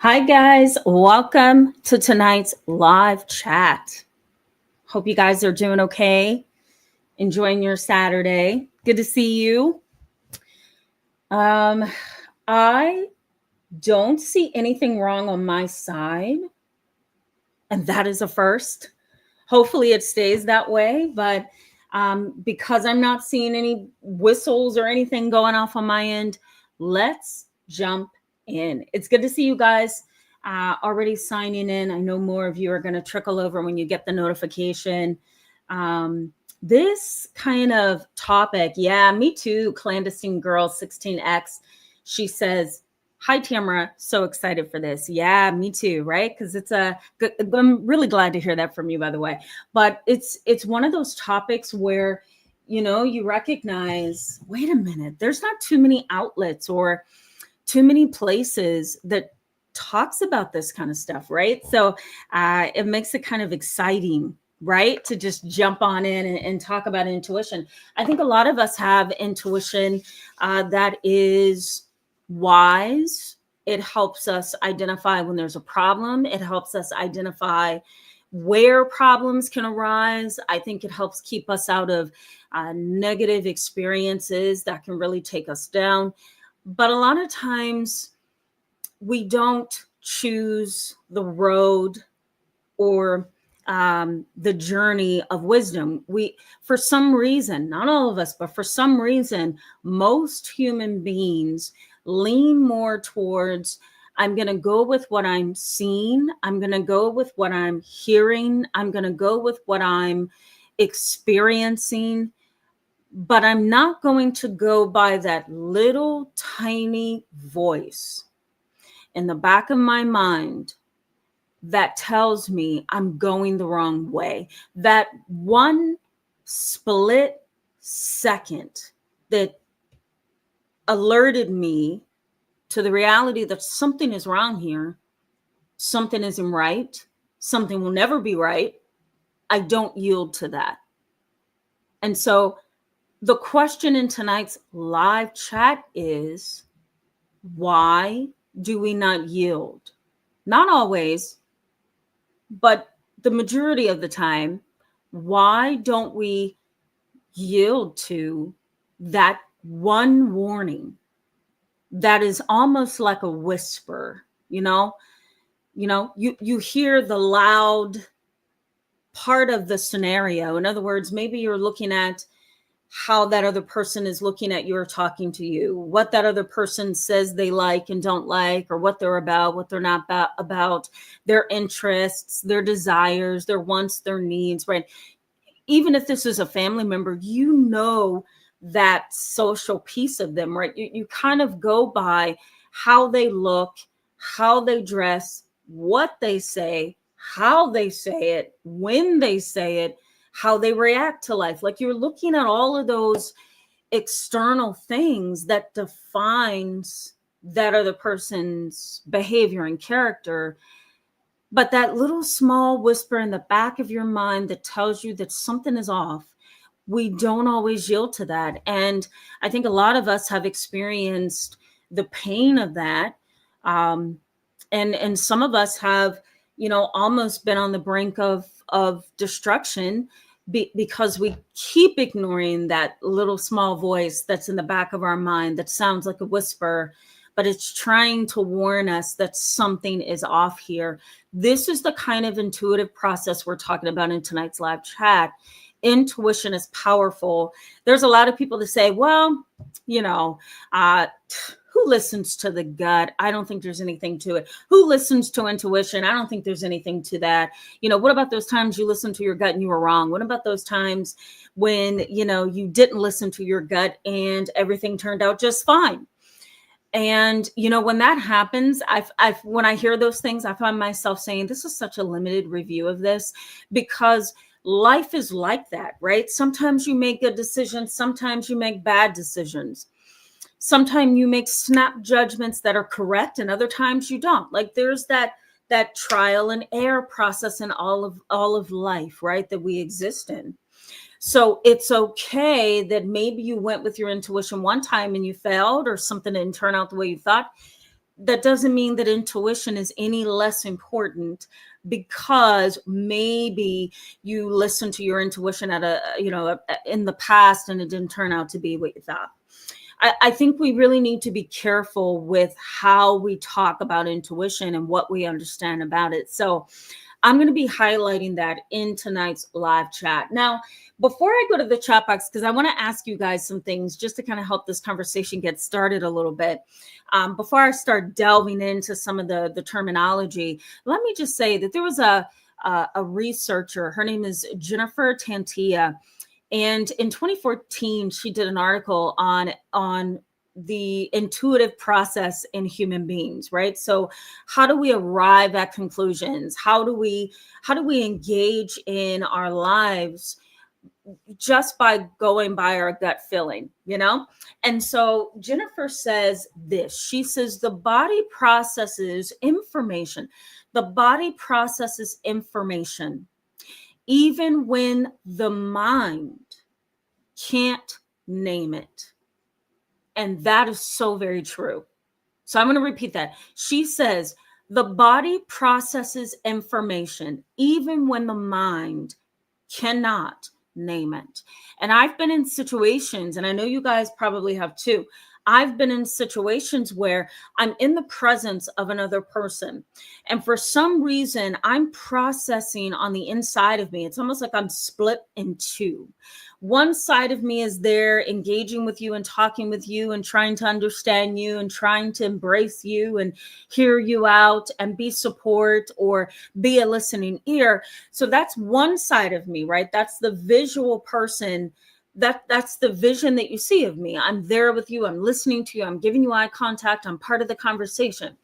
Hi, guys. Welcome to tonight's live chat. Hope you guys are doing okay, enjoying your Saturday. Good to see you. I don't see anything wrong on my side, and that is a first. Hopefully, it stays that way, but because I'm not seeing any whistles or anything going off on my end, let's jump in. It's good to see you guys already signing in. I know more of you are going to trickle over when you get the notification. This kind of topic, yeah, me too, clandestine girl 16X. She says, "Hi, Tamara. So excited for this." Yeah, me too, right? Because I'm really glad to hear that from you, by the way. But it's one of those topics where, you recognize, wait a minute, there's not too many outlets or too many places that talks about this kind of stuff, right? So it makes it kind of exciting, right? To just jump on in and talk about intuition. I think a lot of us have intuition that is wise. It helps us identify when there's a problem. It helps us identify where problems can arise. I think it helps keep us out of negative experiences that can really take us down. But a lot of times we don't choose the road or the journey of wisdom. For some reason, not all of us, but for some reason, most human beings lean more towards, I'm going to go with what I'm seeing. I'm going to go with what I'm hearing. I'm going to go with what I'm experiencing. But I'm not going to go by that little tiny voice in the back of my mind that tells me I'm going the wrong way. That one split second that alerted me to the reality that something is wrong here, something isn't right, something will never be right. I don't yield to that. And so the question in tonight's live chat is, why do we not yield? Not always, but the majority of the time, why don't we yield to that one warning that is almost like a whisper? You hear the loud part of the scenario. In other words, maybe you're looking at how that other person is looking at you or talking to you, what that other person says they like and don't like, or what they're about, what they're not about, their interests, their desires, their wants, their needs, right? Even if this is a family member, that social piece of them, right? You kind of go by how they look, how they dress, what they say, how they say it, when they say it, how they react to life. Like, you're looking at all of those external things that defines that other person's behavior and character. But that little small whisper in the back of your mind that tells you that something is off, we don't always yield to that. And I think a lot of us have experienced the pain of that. And some of us have, almost been on the brink of destruction because we keep ignoring that little small voice that's in the back of our mind that sounds like a whisper, but it's trying to warn us that something is off here. This is the kind of intuitive process we're talking about in tonight's live chat. Intuition is powerful. There's a lot of people that say, well, who listens to the gut? I don't think there's anything to it. Who listens to intuition? I don't think there's anything to that. What about those times you listened to your gut and you were wrong? What about those times when, you didn't listen to your gut and everything turned out just fine? And, when that happens, when I hear those things, I find myself saying, this is such a limited review of this, because life is like that, right? Sometimes you make good decisions. Sometimes you make bad decisions. Sometimes you make snap judgments that are correct, and other times you don't. Like, there's that trial and error process in all of life, right? That we exist in. So it's okay that maybe you went with your intuition one time and you failed, or something didn't turn out the way you thought. that doesn't mean that intuition is any less important because maybe you listened to your intuition at in the past and it didn't turn out to be what you thought. I think we really need to be careful with how we talk about intuition and what we understand about it. So I'm going to be highlighting that in tonight's live chat. Now, before I go to the chat box, because I want to ask you guys some things just to kind of help this conversation get started a little bit. Before I start delving into some of the terminology, let me just say that there was a researcher. Her name is Jennifer Tantia. And in 2014, she did an article on the intuitive process in human beings, right? So how do we arrive at conclusions? How do we engage in our lives just by going by our gut feeling, you know? And so Jennifer says this. She says the body processes information. The body processes information even when the mind can't name it. And that is so very true. So I'm going to repeat that. She says the body processes information even when the mind cannot name it. And I've been in situations, and I know you guys probably have too. I've been in situations where I'm in the presence of another person, and for some reason, I'm processing on the inside of me. It's almost like I'm split in two. One side of me is there engaging with you and talking with you and trying to understand you and trying to embrace you and hear you out and be support or be a listening ear. So that's one side of me, right? That's the visual person. That's the vision that you see of me. I'm there with you. I'm listening to you. I'm giving you eye contact. I'm part of the conversation.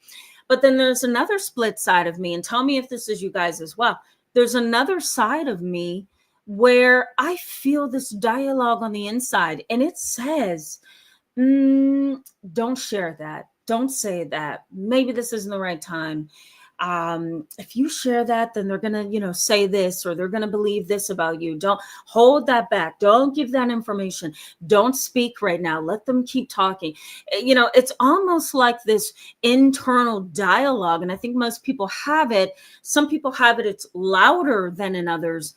But then there's another split side of me. And tell me if this is you guys as well. There's another side of me where I feel this dialogue on the inside, and it says, don't share that. Don't say that. Maybe this isn't the right time. If you share that, then they're going to, say this, or they're going to believe this about you. Don't hold that back. Don't give that information. Don't speak right now. Let them keep talking. It's almost like this internal dialogue. And I think most people have it. Some people have it. It's louder than in others.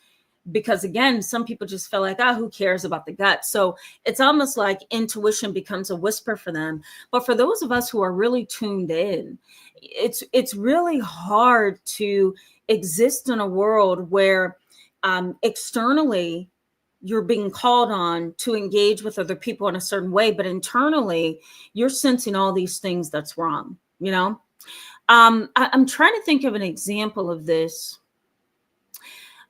Because again, some people just feel like, who cares about the gut? So it's almost like intuition becomes a whisper for them. But for those of us who are really tuned in, it's really hard to exist in a world where externally you're being called on to engage with other people in a certain way, but internally you're sensing all these things that's wrong. I'm trying to think of an example of this.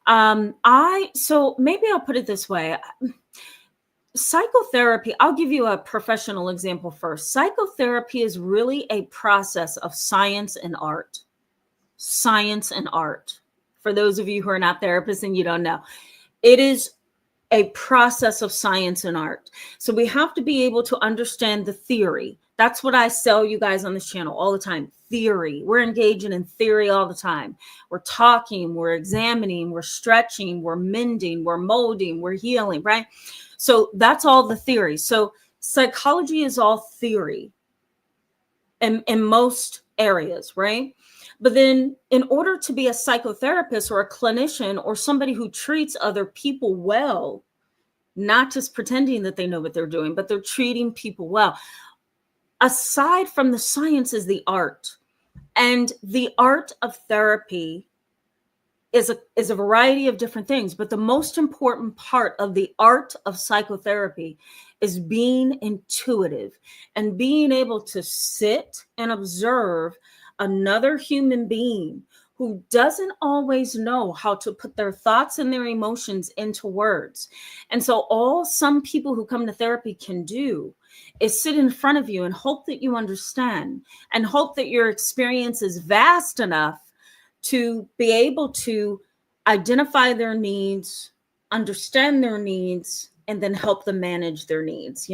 So maybe I'll put it this way. Psychotherapy, I'll give you a professional example first. Psychotherapy is really a process of science and art. Science and art. For those of you who are not therapists and you don't know, it is a process of science and art. So we have to be able to understand the theory. That's what I sell you guys on this channel all the time. Theory. We're engaging in theory all the time. We're talking, we're examining, we're stretching, we're mending, we're molding, we're healing, right? So that's all the theory. So psychology is all theory in most areas, right? But then in order to be a psychotherapist or a clinician or somebody who treats other people well, not just pretending that they know what they're doing, but they're treating people well. Aside from the science is the art. And the art of therapy is a variety of different things. But the most important part of the art of psychotherapy is being intuitive and being able to sit and observe another human being who doesn't always know how to put their thoughts and their emotions into words. And so all some people who come to therapy can do is sit in front of you and hope that you understand and hope that your experience is vast enough to be able to identify their needs, understand their needs, and then help them manage their needs,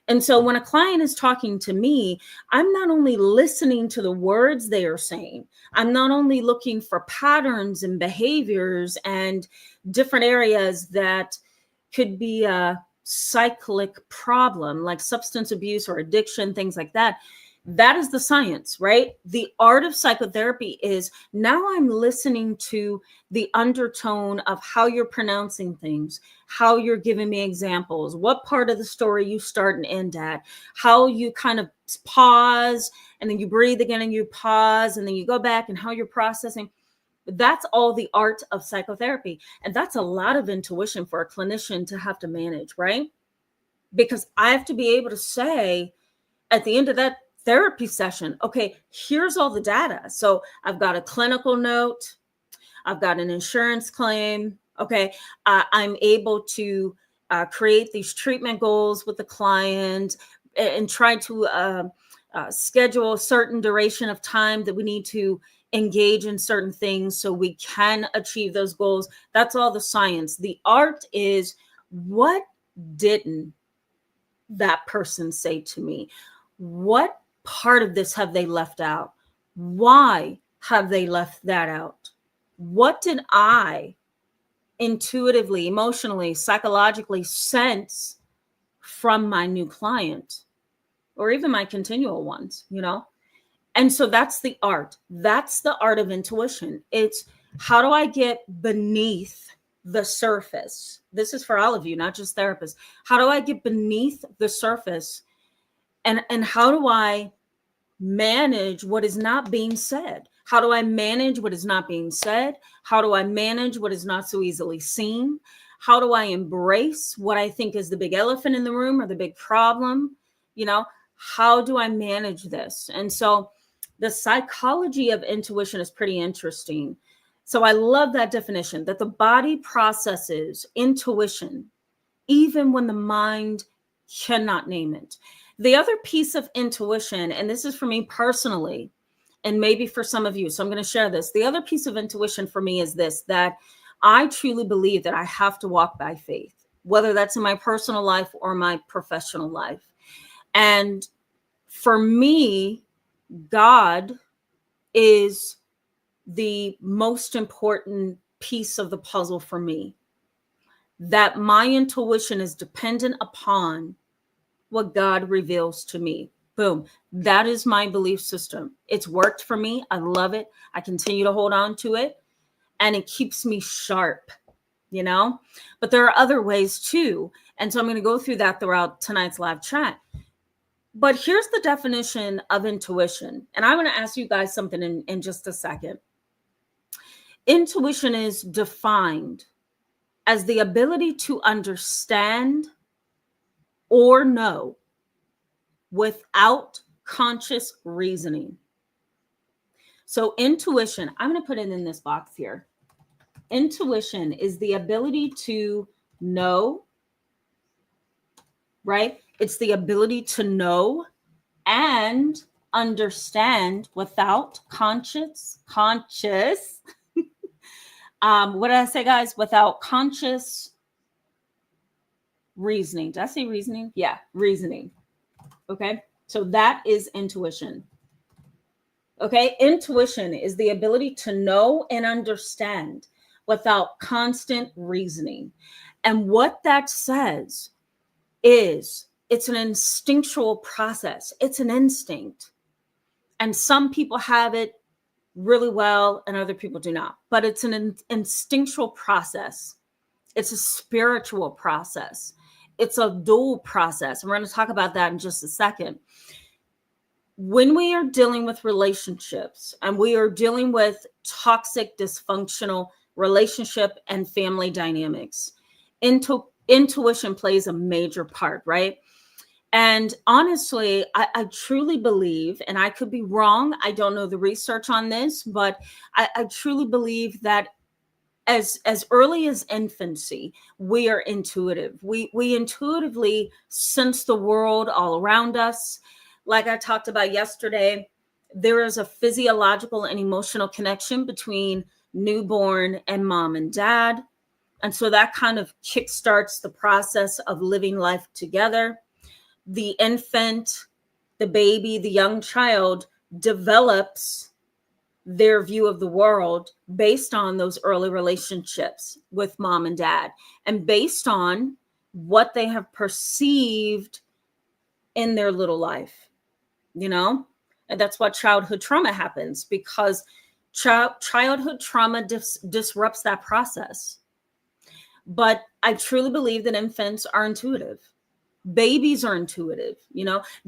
And so when a client is talking to me, I'm not only listening to the words they are saying, I'm not only looking for patterns and behaviors and different areas that could be a cyclic problem like substance abuse or addiction, things like that. That is the science, right? The art of psychotherapy is now I'm listening to the undertone of how you're pronouncing things, how you're giving me examples, what part of the story you start and end at, how you kind of pause and then you breathe again and you pause and then you go back, and how you're processing. That's all the art of psychotherapy. And that's a lot of intuition for a clinician to have to manage, right? Because I have to be able to say at the end of that therapy session, okay, here's all the data. So I've got a clinical note, I've got an insurance claim. Okay, I'm able to create these treatment goals with the client and try to schedule a certain duration of time that we need to engage in certain things so we can achieve those goals. That's all the science. The art is, what didn't that person say to me? What part of this have they left out? Why have they left that out? What did I intuitively, emotionally, psychologically sense from my new client, or even my continual ones, And so that's the art. That's the art of intuition. It's, how do I get beneath the surface? This is for all of you, not just therapists. How do I get beneath the surface? And how do I manage what is not being said? How do I manage what is not being said? How do I manage what is not so easily seen? How do I embrace what I think is the big elephant in the room or the big problem? How do I manage this? And so the psychology of intuition is pretty interesting. So I love that definition, that the body processes intuition even when the mind cannot name it. The other piece of intuition, and this is for me personally, and maybe for some of you, so I'm going to share this. The other piece of intuition for me is this, that I truly believe that I have to walk by faith, whether that's in my personal life or my professional life. And for me, God is the most important piece of the puzzle for me. That my intuition is dependent upon what God reveals to me. Boom. That is my belief system. It's worked for me. I love it. I continue to hold on to it, and it keeps me sharp, But there are other ways too. And so I'm going to go through that throughout tonight's live chat. But here's the definition of intuition. And I want to ask you guys something in just a second. Intuition is defined as the ability to understand or know without conscious reasoning. So intuition, I'm going to put it in this box here. Intuition is the ability to know, right? It's the ability to know and understand without conscious. What did I say, guys? Without conscious reasoning. Did I say reasoning? Yeah, reasoning. Okay, so that is intuition. Okay, intuition is the ability to know and understand without constant reasoning. And what that says is it's an instinctual process. It's an instinct. And some people have it really well and other people do not. But it's an instinctual process. It's a spiritual process. It's a dual process. And we're going to talk about that in just a second. When we are dealing with relationships and we are dealing with toxic, dysfunctional relationship and family dynamics, intuition plays a major part, right? And honestly, I truly believe, and I could be wrong, I don't know the research on this, but I truly believe that as early as infancy, we are intuitive. We intuitively sense the world all around us. Like I talked about yesterday, there is a physiological and emotional connection between newborn and mom and dad. And so that kind of kickstarts the process of living life together. The infant, the baby, the young child develops their view of the world based on those early relationships with mom and dad, and based on what they have perceived in their little life, And that's why childhood trauma happens, because childhood trauma disrupts that process. But I truly believe that infants are intuitive. Babies are intuitive.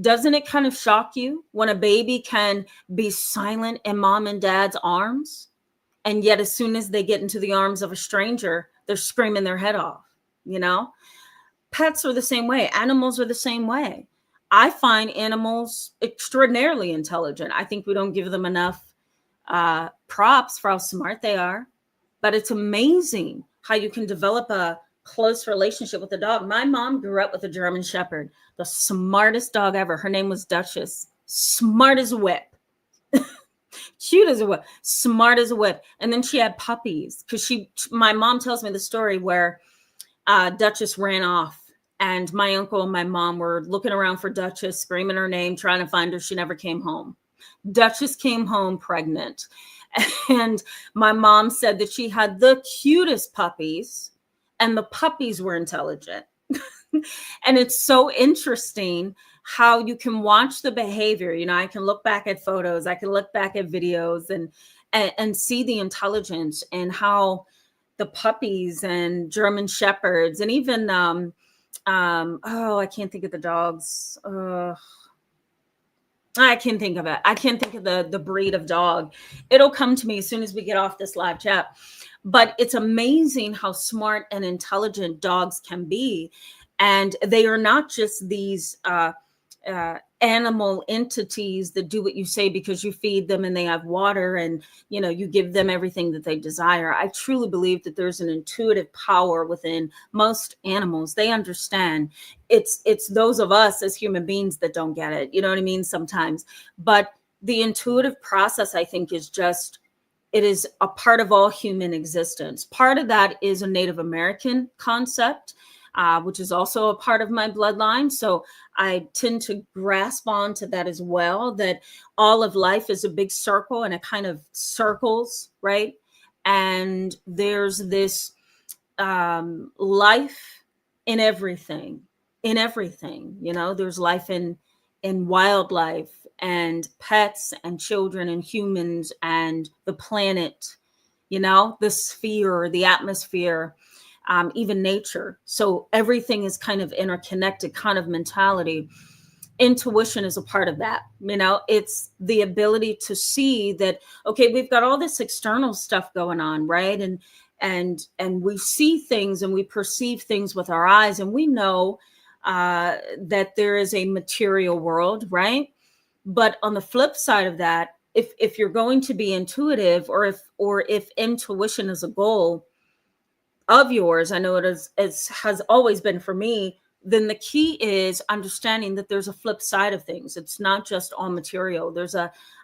Doesn't it kind of shock you when a baby can be silent in mom and dad's arms, and yet as soon as they get into the arms of a stranger, they're screaming their head off? you know Pets are the same way. Animals are the same way. I find animals extraordinarily intelligent. I think we don't give them enough props for how smart they are. But it's amazing how you can develop a close relationship with a dog. My mom grew up with a German Shepherd, the smartest dog ever. Her name was Duchess. Smart as a whip. Cute as a whip. Smart as a whip. And then she had puppies, because my mom tells me the story where Duchess ran off, and my uncle and my mom were looking around for Duchess, screaming her name, trying to find her. She never came home. Duchess came home pregnant. And my mom said that she had the cutest puppies, and the puppies were intelligent. And it's so interesting how you can watch the behavior. I can look back at photos, I can look back at videos, and see the intelligence, and how the puppies and German Shepherds, and even I can't think of the dogs. I can't think of it. I can't think of the breed of dog. It'll come to me as soon as we get off this live chat. But it's amazing how smart and intelligent dogs can be. And they are not just these animal entities that do what you say because you feed them and they have water, and you give them everything that they desire. I truly believe that there's an intuitive power within most animals. They understand. It's those of us as human beings that don't get it. You know what I mean? Sometimes. But the intuitive process, I think, it is a part of all human existence. Part of that is a Native American concept, which is also a part of my bloodline. So I tend to grasp onto that as well, that all of life is a big circle, and it kind of circles, right? And there's this life in everything, there's life in wildlife, and pets, and children, and humans, and the planet, the sphere, the atmosphere, even nature. So everything is kind of interconnected kind of mentality. Intuition is a part of that. It's the ability to see that, okay, we've got all this external stuff going on, right? And we see things, and we perceive things with our eyes, and we know that there is a material world, right? But on the flip side of that, if you're going to be intuitive, or if intuition is a goal of yours, I know it has always been for me, then the key is understanding that there's a flip side of things. It's not just all material. There's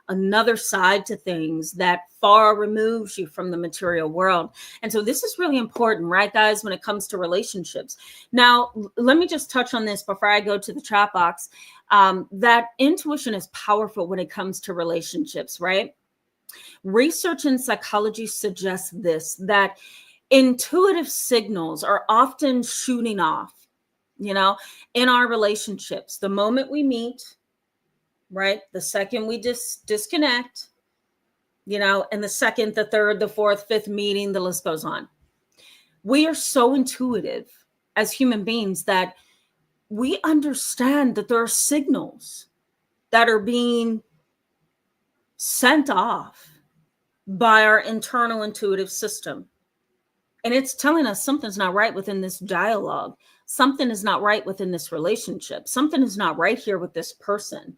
another side to things that far removes you from the material world. And so this is really important, right, guys, when it comes to relationships. Now, let me just touch on this before I go to the chat box, that intuition is powerful when it comes to relationships, right? Research in psychology suggests that intuitive signals are often shooting off, in our relationships. The moment we meet, right? The second we disconnect, and the second, the third, the fourth, fifth meeting, the list goes on. We are so intuitive as human beings that we understand that there are signals that are being sent off by our internal intuitive system. And it's telling us something's not right within this dialogue. Something is not right within this relationship. Something is not right here with this person.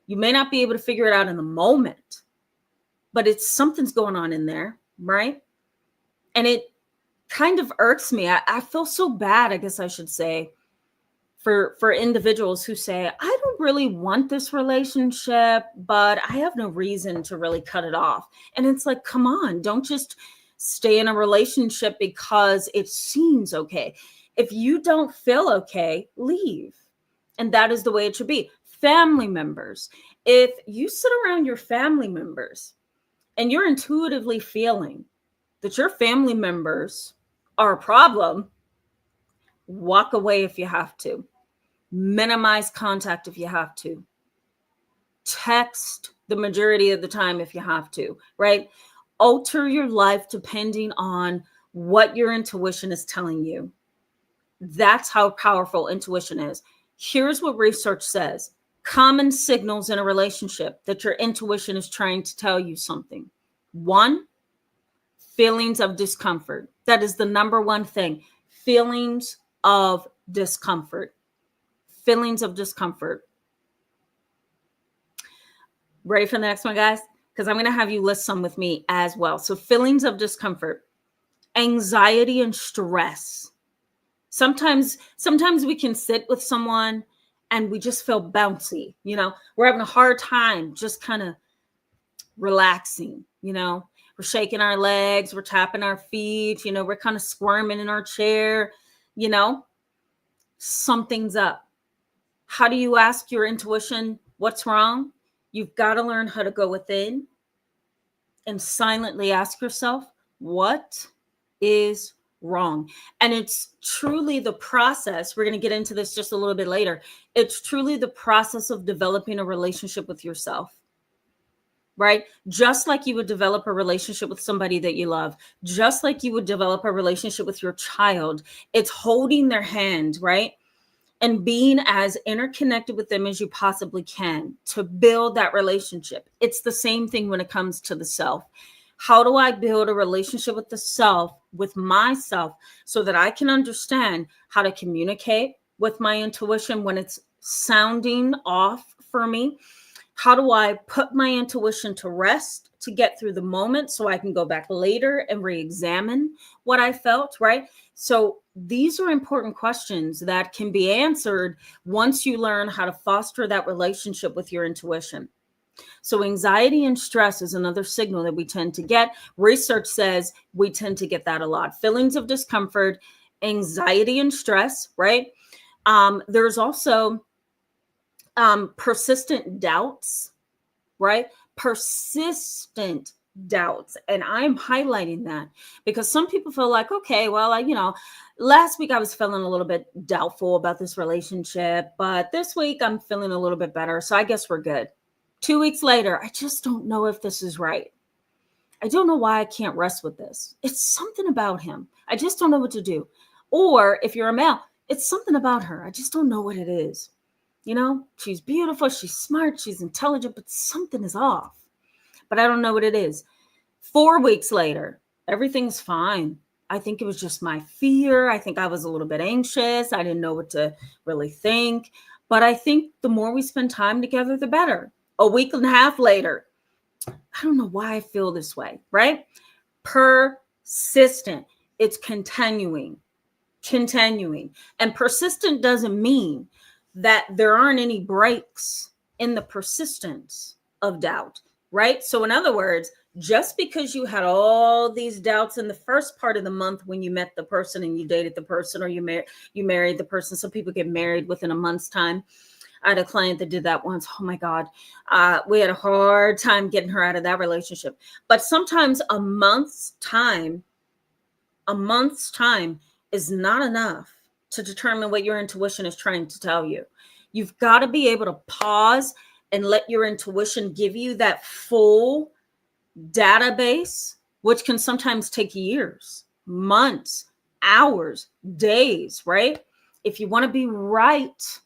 You may not be able to figure it out in the moment, but something's going on in there, right? And it kind of irks me. I feel so bad, I guess I should say, for individuals who say, I don't really want this relationship, but I have no reason to really cut it off. And it's like, come on, don't just stay in a relationship because it seems okay. If you don't feel okay, leave. And that is the way it should be. Family members. If you sit around your family members and you're intuitively feeling that your family members are a problem, walk away if you have to. Minimize contact if you have to. Text, the majority of the time if you have to, right? Alter your life depending on what your intuition is telling you. That's how powerful intuition is. Here's what research says. Common signals in a relationship that your intuition is trying to tell you something. One, feelings of discomfort. That is the number one thing. Feelings of discomfort. Feelings of discomfort. Ready for the next one, guys? Because I'm going to have you list some with me as well. So feelings of discomfort, anxiety and stress. Sometimes we can sit with someone and we just feel bouncy. We're having a hard time just kind of relaxing. We're shaking our legs, we're tapping our feet, we're kind of squirming in our chair, something's up. How do you ask your intuition what's wrong? You've got to learn how to go within and silently ask yourself, what is wrong? And it's truly the process. We're going to get into this just a little bit later. It's truly the process of developing a relationship with yourself, right? Just like you would develop a relationship with somebody that you love, just like you would develop a relationship with your child. It's holding their hand, right? And being as interconnected with them as you possibly can to build that relationship. It's the same thing when it comes to the self. How do I build a relationship with the self, with myself, so that I can understand how to communicate with my intuition when it's sounding off for me? How do I put my intuition to rest to get through the moment so I can go back later and re-examine what I felt, right? So these are important questions that can be answered once you learn how to foster that relationship with your intuition. So anxiety and stress is another signal that we tend to get. Research says we tend to get that a lot. Feelings of discomfort, anxiety and stress, right? There's also persistent doubts, right? Persistent doubts. And I'm highlighting that because some people feel like, okay, well, last week I was feeling a little bit doubtful about this relationship, but this week I'm feeling a little bit better. So I guess we're good. 2 weeks later, I just don't know if this is right. I don't know why I can't rest with this. It's something about him. I just don't know what to do. Or if you're a male, it's something about her. I just don't know what it is. She's beautiful, she's smart, she's intelligent, but something is off. But I don't know what it is. 4 weeks later, everything's fine. I think it was just my fear. I think I was a little bit anxious. I didn't know what to really think. But I think the more we spend time together, the better. A week and a half later, I don't know why I feel this way, right? Persistent. It's continuing. And persistent doesn't mean that there aren't any breaks in the persistence of doubt, right? So in other words, just because you had all these doubts in the first part of the month when you met the person and you dated the person or you married the person. Some people get married within a month's time. I had a client that did that once. Oh my God. We had a hard time getting her out of that relationship. But sometimes a month's time is not enough to determine what your intuition is trying to tell you. You've got to be able to pause and let your intuition give you that full database, which can sometimes take years, months, hours, days, right? If you want to be right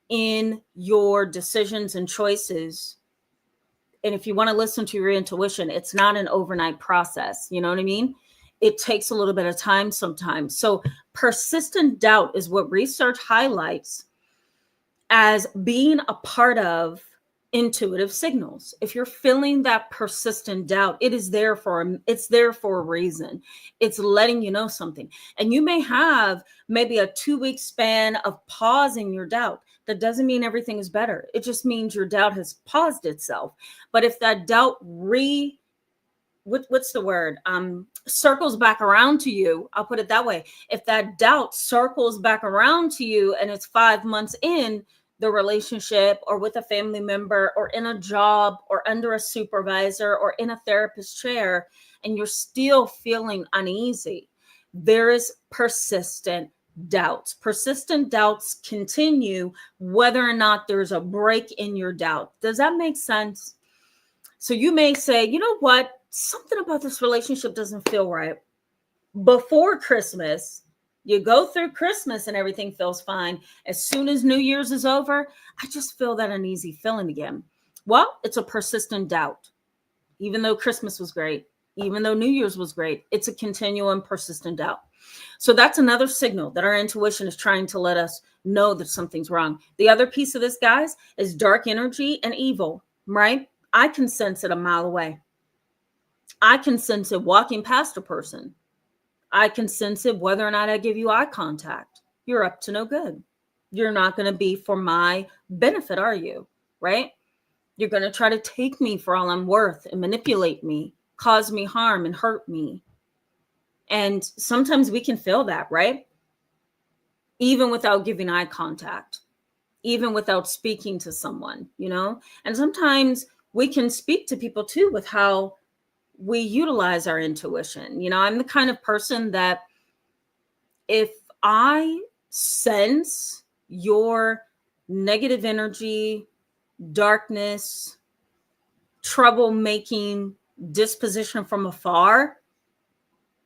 in your decisions and choices, and if you want to listen to your intuition, it's not an overnight process. You know what I mean? It takes a little bit of time sometimes. So persistent doubt is what research highlights as being a part of intuitive signals. If you're feeling that persistent doubt, it's there for a reason. It's letting you know something. And you may have maybe a 2-week span of pausing your doubt. That doesn't mean everything is better. It just means your doubt has paused itself. But if that doubt circles back around to you, I'll put it that way. If that doubt circles back around to you and it's 5 months in the relationship or with a family member or in a job or under a supervisor or in a therapist chair, and you're still feeling uneasy, there is persistent doubts. Persistent doubts continue whether or not there's a break in your doubt. Does that make sense? So you may say, you know what? Something about this relationship doesn't feel right. Before Christmas, you go through Christmas and everything feels fine. As soon as New Year's is over, I just feel that uneasy feeling again. Well, it's a persistent doubt. Even though Christmas was great, even though New Year's was great, it's a continual and persistent doubt. So that's another signal that our intuition is trying to let us know that something's wrong. The other piece of this, guys, is dark energy and evil, right? I can sense it a mile away. I can sense it walking past a person. I can sense it whether or not I give you eye contact. You're up to no good. You're not going to be for my benefit, are you? Right? You're going to try to take me for all I'm worth and manipulate me, cause me harm and hurt me. And sometimes we can feel that, right? Even without giving eye contact, even without speaking to someone, And sometimes we can speak to people too with how we utilize our intuition. I'm the kind of person that if I sense your negative energy, darkness, troublemaking disposition from afar,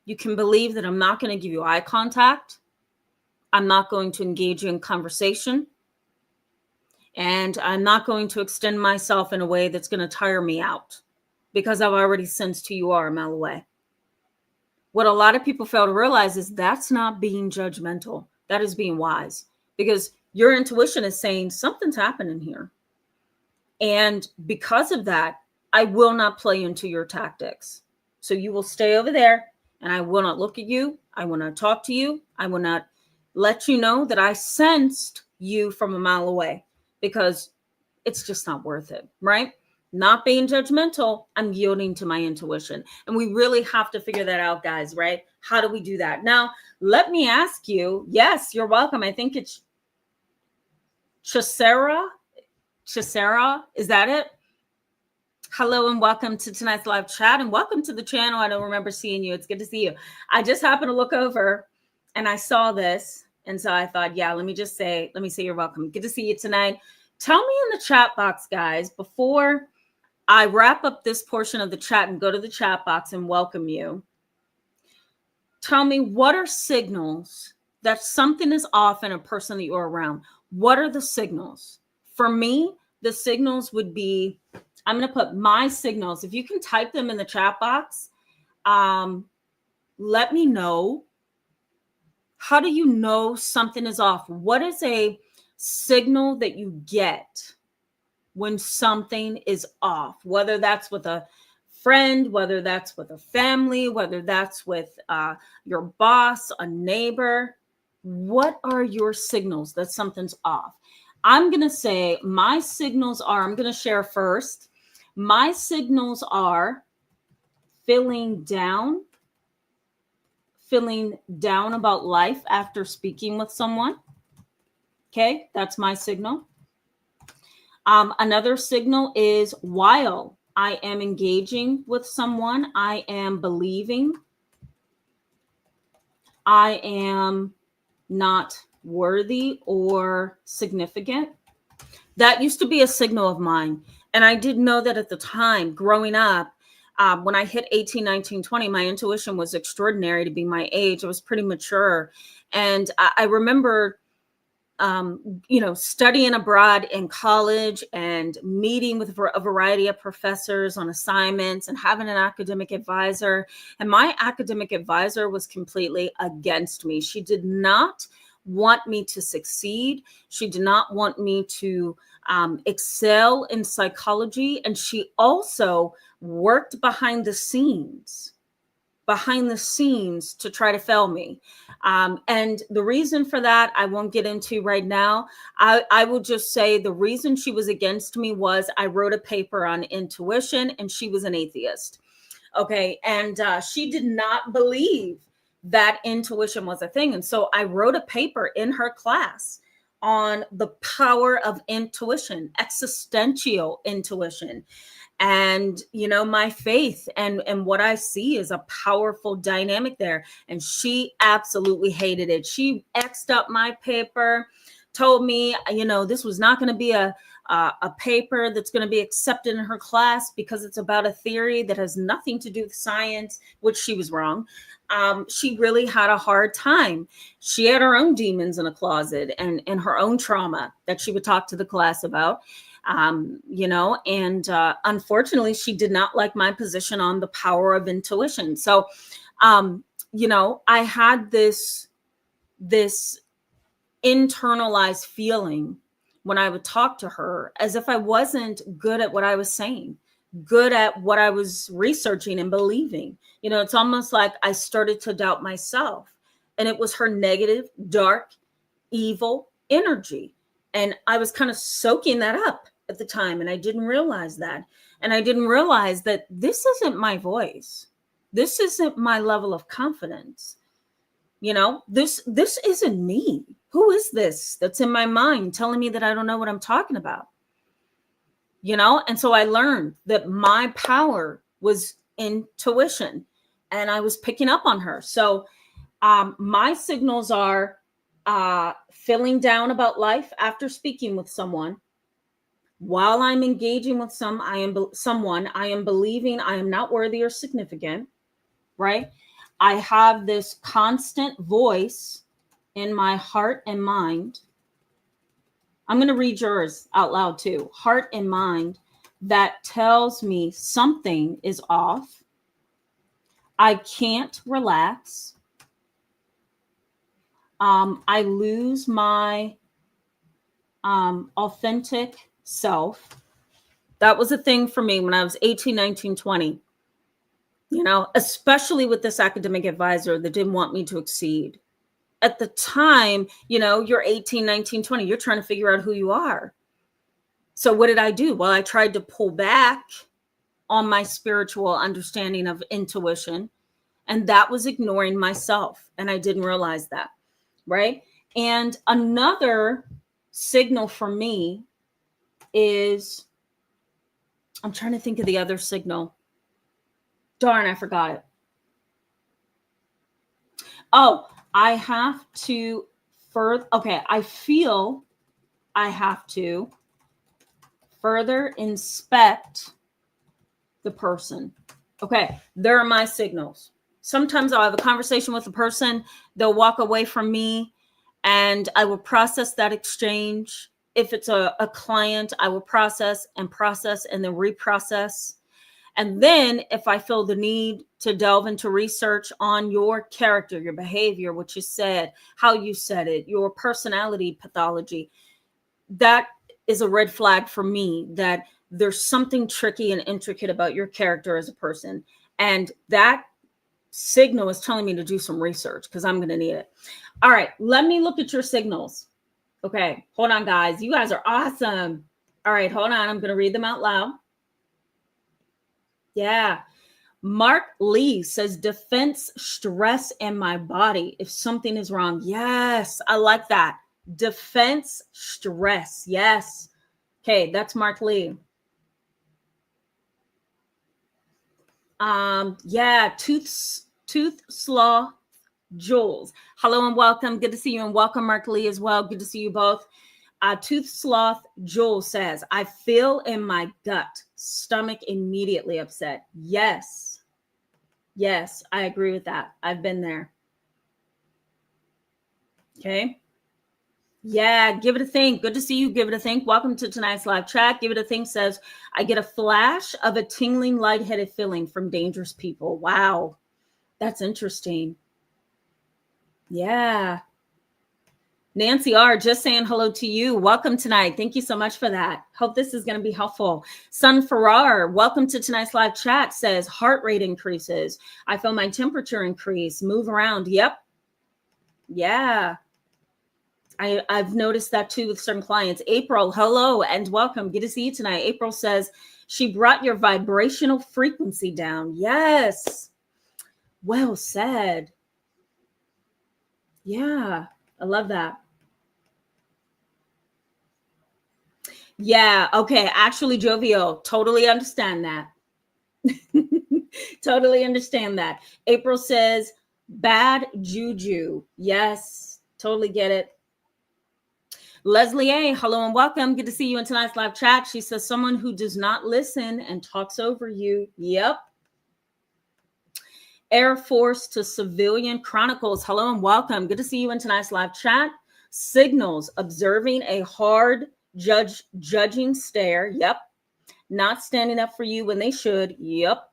you can believe that I'm not going to give you eye contact. I'm not going to engage you in conversation. And I'm not going to extend myself in a way that's going to tire me out because I've already sensed who you are a mile away. What a lot of people fail to realize is that's not being judgmental. That is being wise, because your intuition is saying something's happening here. And because of that, I will not play into your tactics. So you will stay over there and I will not look at you. I will not talk to you. I will not let you know that I sensed you from a mile away, because it's just not worth it, right? Not being judgmental, I'm yielding to my intuition. And we really have to figure that out, guys, right? How do we do that? Now, let me ask you. Yes, you're welcome. I think it's Chisera. Is that it? Hello and welcome to tonight's live chat, and welcome to the channel. I don't remember seeing you. It's good to see you. I just happened to look over and I saw this. And so I thought, yeah, let me say you're welcome. Good to see you tonight. Tell me in the chat box, guys, before I wrap up this portion of the chat and go to the chat box and welcome you. Tell me, what are signals that something is off in a person that you're around? What are the signals? For me, the signals would be, I'm going to put my signals. If you can type them in the chat box, let me know. How do you know something is off? What is a signal that you get when something is off? Whether that's with a friend, whether that's with a family, whether that's with your boss, a neighbor. What are your signals that something's off? I'm going to say my signals are, I'm going to share first. My signals are feeling down about life after speaking with someone. Okay, that's my signal. Another signal is while I am engaging with someone, I am believing I am not worthy or significant. That used to be a signal of mine. And I didn't know that at the time growing up. When I hit 18, 19, 20, my intuition was extraordinary to be my age. I was pretty mature. And I remember, studying abroad in college and meeting with a variety of professors on assignments and having an academic advisor. And my academic advisor was completely against me. She did not want me to succeed. She did not want me to excel in psychology. And she also worked behind the scenes to try to fail me. And the reason for that, I won't get into right now. I will just say the reason she was against me was I wrote a paper on intuition and she was an atheist. Okay. And she did not believe that intuition was a thing. And so I wrote a paper in her class on the power of intuition, existential intuition. And, my faith and what I see is a powerful dynamic there. And she absolutely hated it. She X'd up my paper, told me, this was not going to be a a paper that's going to be accepted in her class because it's about a theory that has nothing to do with science, which she was wrong. She really had a hard time. She had her own demons in a closet and her own trauma that she would talk to the class about. Unfortunately, she did not like my position on the power of intuition. So, I had this internalized feeling when I would talk to her as if I wasn't good at what I was saying, good at what I was researching and believing. It's almost like I started to doubt myself, and it was her negative, dark, evil energy. And I was kind of soaking that up at the time, and I didn't realize that. And I didn't realize that this isn't my voice. This isn't my level of confidence. This isn't me. Who is this that's in my mind telling me that I don't know what I'm talking about? And so I learned that my power was intuition, and I was picking up on her. So my signals are feeling down about life after speaking with someone. While I'm engaging with someone, I am believing I am not worthy or significant, right? I have this constant voice in my heart and mind. I'm going to read yours out loud too. Heart and mind that tells me something is off. I can't relax. I lose my authentic self. That was a thing for me when I was 18, 19, 20. Especially with this academic advisor that didn't want me to exceed. At the time, you're 18, 19, 20. You're trying to figure out who you are. So what did I do? Well, I tried to pull back on my spiritual understanding of intuition, and that was ignoring myself. And I didn't realize that, right? And another signal for me is, I'm trying to think of the other signal. Darn, I forgot it. Oh, I have to I feel I have to further inspect the person. Okay, there are my signals. Sometimes I'll have a conversation with a person, they'll walk away from me, and I will process that exchange. If it's a client, I will process and then reprocess. And then if I feel the need to delve into research on your character, your behavior, what you said, how you said it, your personality pathology, that is a red flag for me that there's something tricky and intricate about your character as a person. And that signal is telling me to do some research because I'm going to need it. All right, let me look at your signals. Okay, hold on, guys. You guys are awesome. All right, hold on. I'm going to read them out loud. Yeah. Mark Lee says defense stress in my body if something is wrong. Yes, I like that. Defense stress. Yes. Okay, that's Mark Lee. Tooth Sloth Jules. Hello and welcome. Good to see you, and welcome Mark Lee as well. Good to see you both. Tooth Sloth Jules says, I feel in my gut, stomach immediately upset. Yes, I agree with that. I've been there. Okay. Yeah, give it a think. Good to see you. Give it a think. Welcome to tonight's live chat. Give it a think says, I get a flash of a tingling, lightheaded feeling from dangerous people. Wow, that's interesting. Yeah. Nancy R, just saying hello to you. Welcome tonight. Thank you so much for that. Hope this is going to be helpful. Sun Farrar, welcome to tonight's live chat, says heart rate increases. I feel my temperature increase, move around. Yep. Yeah. I've noticed that too with certain clients. April, hello and welcome. Good to see you tonight. April says she brought your vibrational frequency down. Yes. Well said. Yeah. I love that. Yeah. Okay. Actually, Jovial, totally understand that. Totally understand that. April says bad juju. Yes. Totally get it. Leslie A, hello and welcome. Good to see you in tonight's live chat. She says, someone who does not listen and talks over you. Yep. Air Force to Civilian Chronicles, hello and welcome. Good to see you in tonight's live chat. Signals, observing a hard judging stare. Yep. Not standing up for you when they should. Yep.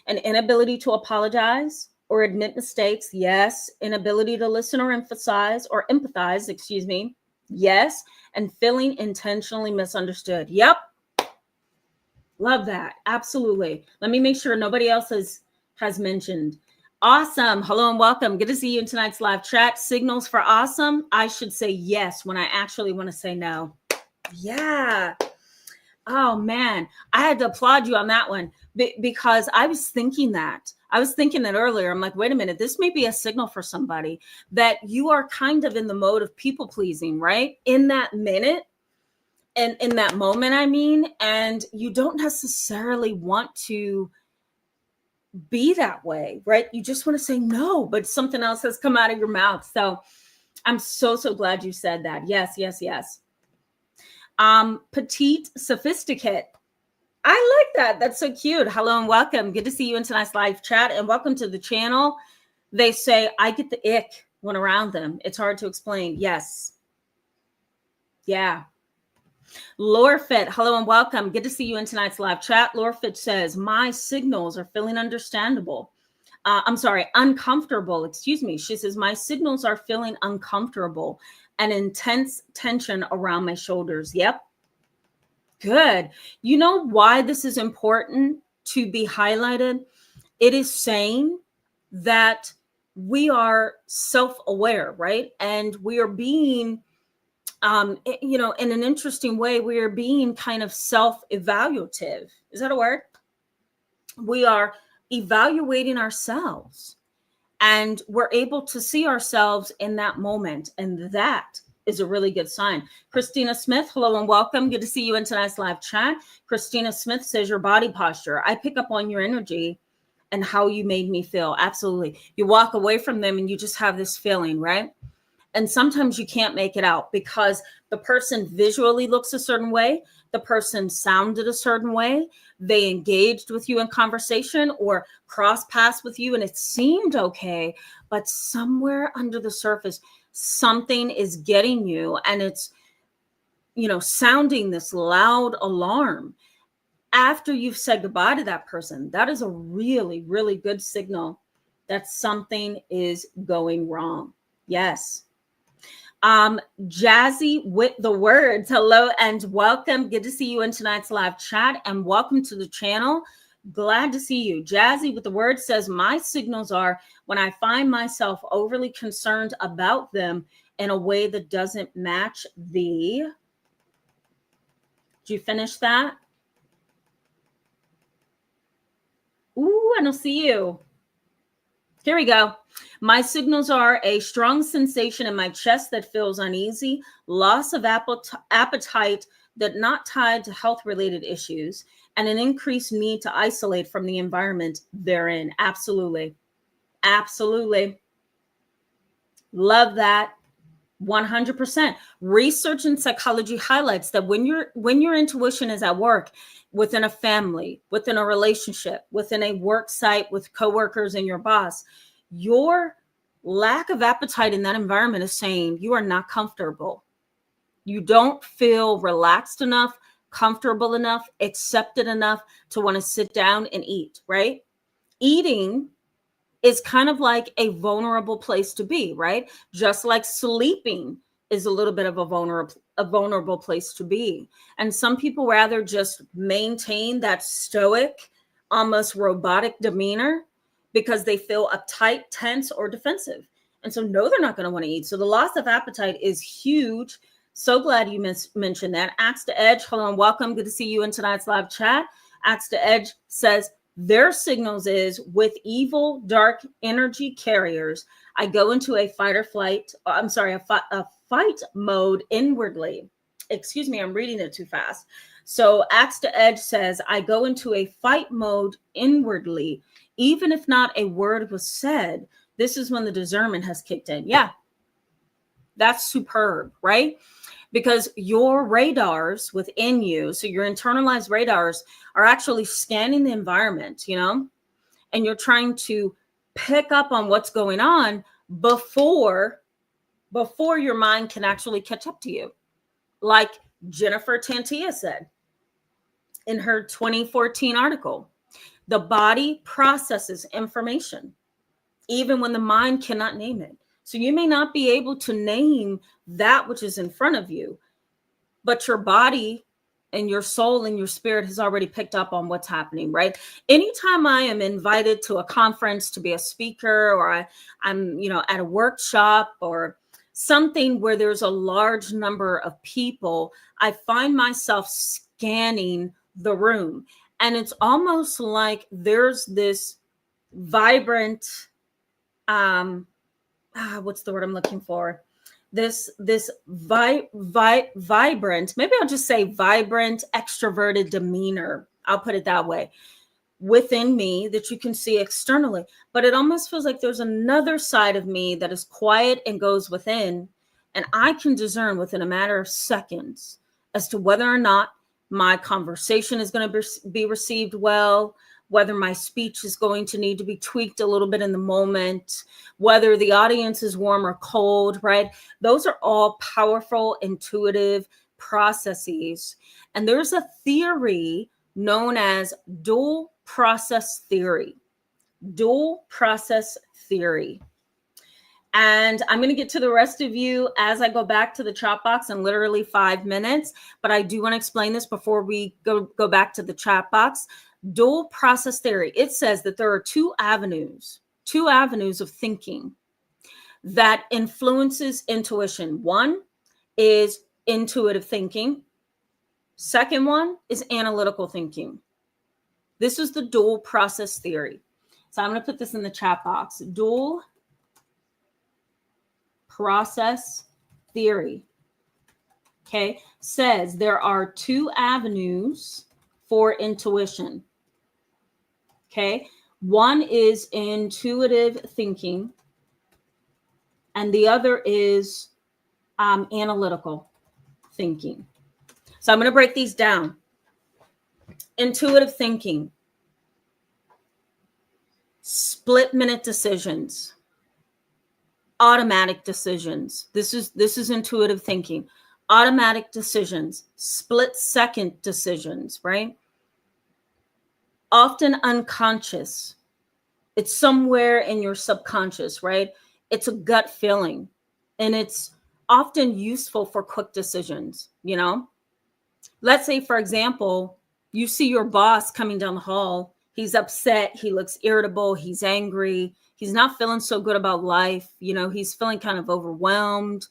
An inability to apologize or admit mistakes. Yes. Inability to listen or empathize, excuse me. Yes. And feeling intentionally misunderstood. Yep. Love that. Absolutely. Let me make sure nobody else has mentioned. Awesome. Hello and welcome. Good to see you in tonight's live chat. Signals for awesome. I should say yes when I actually want to say no. Yeah. Oh man, I had to applaud you on that one because I was thinking that. Earlier. I'm like, wait a minute, this may be a signal for somebody that you are kind of in the mode of people pleasing, right? In that minute and in that moment, I mean, and you don't necessarily want to be that way, right? You just want to say no, but something else has come out of your mouth. So I'm so glad you said that. Yes. Petite sophisticate. I like that. That's so cute. Hello and welcome. Good to see you in tonight's live chat and welcome to the channel. They say, I get the ick when around them. It's hard to explain. Yes. Yeah. Lorefit, hello and welcome. Good to see you in tonight's live chat. Lorefit says, my signals are feeling uncomfortable. Excuse me. She says, my signals are feeling uncomfortable and intense tension around my shoulders. Yep. Good. You know why this is important to be highlighted? It is saying that we are self-aware, right? And we are being in an interesting way, we are being kind of self-evaluative. Is that a word? We are evaluating ourselves and we're able to see ourselves in that moment. And that is a really good sign. Christina Smith, hello and welcome. Good to see you in tonight's live chat. Christina Smith says your body posture. I pick up on your energy and how you made me feel. Absolutely. You walk away from them and you just have this feeling, right? And sometimes you can't make it out because the person visually looks a certain way. The person sounded a certain way. They engaged with you in conversation or cross paths with you and it seemed okay. But somewhere under the surface, something is getting you and it's, sounding this loud alarm. After you've said goodbye to that person, that is a really, really good signal that something is going wrong. Yes. Jazzy with the words, hello and welcome. Good to see you in tonight's live chat and welcome to the channel. Glad to see you. Jazzy with the words says, my signals are when I find myself overly concerned about them in a way that doesn't match the... Did you finish that? Ooh, I don't see you. Here we go. My signals are a strong sensation in my chest that feels uneasy, loss of appetite that not tied to health-related issues, and an increased need to isolate from the environment therein. Absolutely. Absolutely. Love that. 100%. Research in psychology highlights that when your intuition is at work, within a family, within a relationship, within a work site, with coworkers and your boss, your lack of appetite in that environment is saying you are not comfortable. You don't feel relaxed enough, comfortable enough, accepted enough to want to sit down and eat, right? Eating is kind of like a vulnerable place to be, right? Just like sleeping is a little bit of a vulnerable place to be. And some people rather just maintain that stoic, almost robotic demeanor because they feel uptight, tense, or defensive. And so no, they're not going to want to eat. So the loss of appetite is huge. So glad you mentioned that. Axe to Edge, hello and welcome. Good to see you in tonight's live chat. Axe to Edge says, their signals is with evil, dark energy carriers, I go into a fight mode inwardly. Excuse me, I'm reading it too fast. So Axe to Edge says, I go into a fight mode inwardly. Even if not a word was said, this is when the discernment has kicked in. Yeah, that's superb, right? because your radars within you, so your internalized radars are actually scanning the environment, and you're trying to pick up on what's going on before your mind can actually catch up to you. Like Jennifer Tantia said in her 2014 article, the body processes information even when the mind cannot name it. So you may not be able to name that which is in front of you, but your body and your soul and your spirit has already picked up on what's happening, right? Anytime I am invited to a conference to be a speaker, or I'm at a workshop or something where there's a large number of people, I find myself scanning the room. And it's almost like there's this vibrant, what's the word I'm looking for? This vibrant, maybe I'll just say vibrant, extroverted demeanor. I'll put it that way, within me that you can see externally. But it almost feels like there's another side of me that is quiet and goes within. And I can discern within a matter of seconds as to whether or not my conversation is going to be received well, whether my speech is going to need to be tweaked a little bit in the moment, whether the audience is warm or cold, right? Those are all powerful, intuitive processes. And there's a theory known as dual process theory. Dual process theory. And I'm going to get to the rest of you as I go back to the chat box in literally 5 minutes. But I do want to explain this before we go back to the chat box. Dual process theory. It says that there are two avenues of thinking that influences intuition. One is intuitive thinking. Second one is analytical thinking. This is the dual process theory. So I'm going to put this in the chat box. Dual process theory, okay, says there are two avenues for intuition. Okay, one is intuitive thinking, and the other is analytical thinking. So I'm going to break these down. Intuitive thinking, split-minute decisions, automatic decisions. This is intuitive thinking. Automatic decisions, split-second decisions, right? Often unconscious. It's somewhere in your subconscious, right? It's a gut feeling, and it's often useful for quick decisions, Let's say, for example, you see your boss coming down the hall. He's upset. He looks irritable. He's angry. He's not feeling so good about life. He's feeling kind of overwhelmed.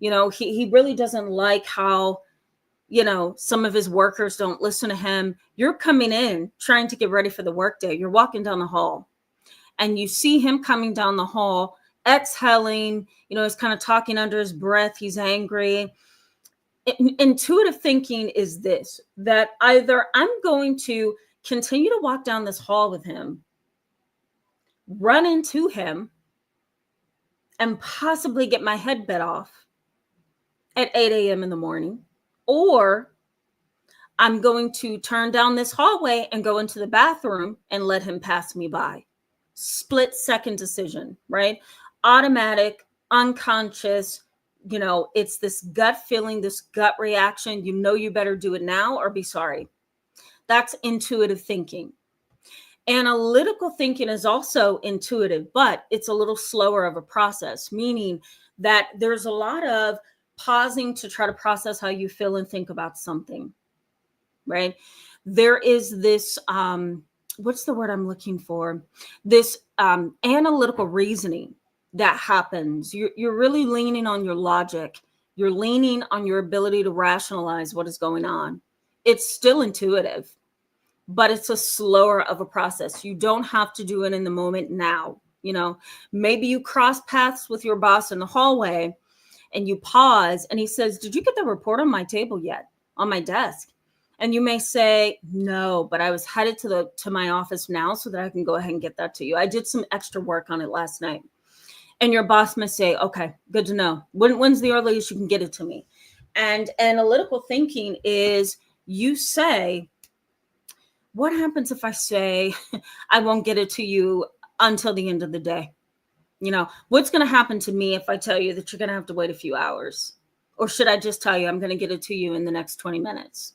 He really doesn't like how, some of his workers don't listen to him. You're coming in trying to get ready for the workday. You're walking down the hall and you see him coming down the hall, exhaling, he's kind of talking under his breath. He's angry. Intuitive thinking is this, that either I'm going to continue to walk down this hall with him, run into him, and possibly get my head bit off at 8 a.m. in the morning, or I'm going to turn down this hallway and go into the bathroom and let him pass me by. Split-second decision, right? Automatic, unconscious, it's this gut feeling, this gut reaction. You better do it now or be sorry. That's intuitive thinking. Analytical thinking is also intuitive, but it's a little slower of a process, meaning that there's a lot of pausing to try to process how you feel and think about something, right? There is this, what's the word I'm looking for? This analytical reasoning that happens. You're really leaning on your logic. You're leaning on your ability to rationalize what is going on. It's still intuitive, but it's a slower of a process. You don't have to do it in the moment now. Maybe you cross paths with your boss in the hallway and you pause and he says, "Did you get the report on my table yet, on my desk?" And you may say, "No, but I was headed to my office now so that I can go ahead and get that to you. I did some extra work on it last night." And your boss may say, "Okay, good to know. When's the earliest you can get it to me?" And analytical thinking is you say, what happens if I say I won't get it to you until the end of the day? You know, what's going to happen to me if I tell you that you're going to have to wait a few hours? Or should I just tell you I'm going to get it to you in the next 20 minutes?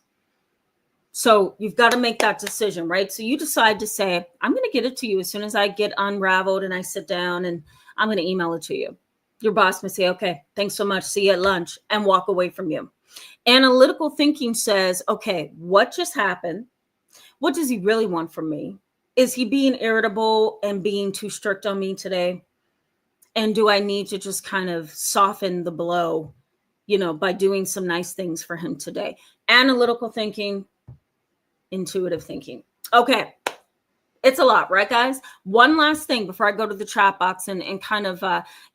So you've got to make that decision, right? So you decide to say, I'm going to get it to you as soon as I get unraveled and I sit down, and I'm going to email it to you. Your boss may say, okay, thanks so much. See you at lunch, and walk away from you. Analytical thinking says, okay, what just happened? What does he really want from me? Is he being irritable and being too strict on me today? And do I need to just kind of soften the blow, you know, by doing some nice things for him today? Analytical thinking, intuitive thinking. Okay. It's a lot, right, guys? One last thing before I go to the chat box and kind of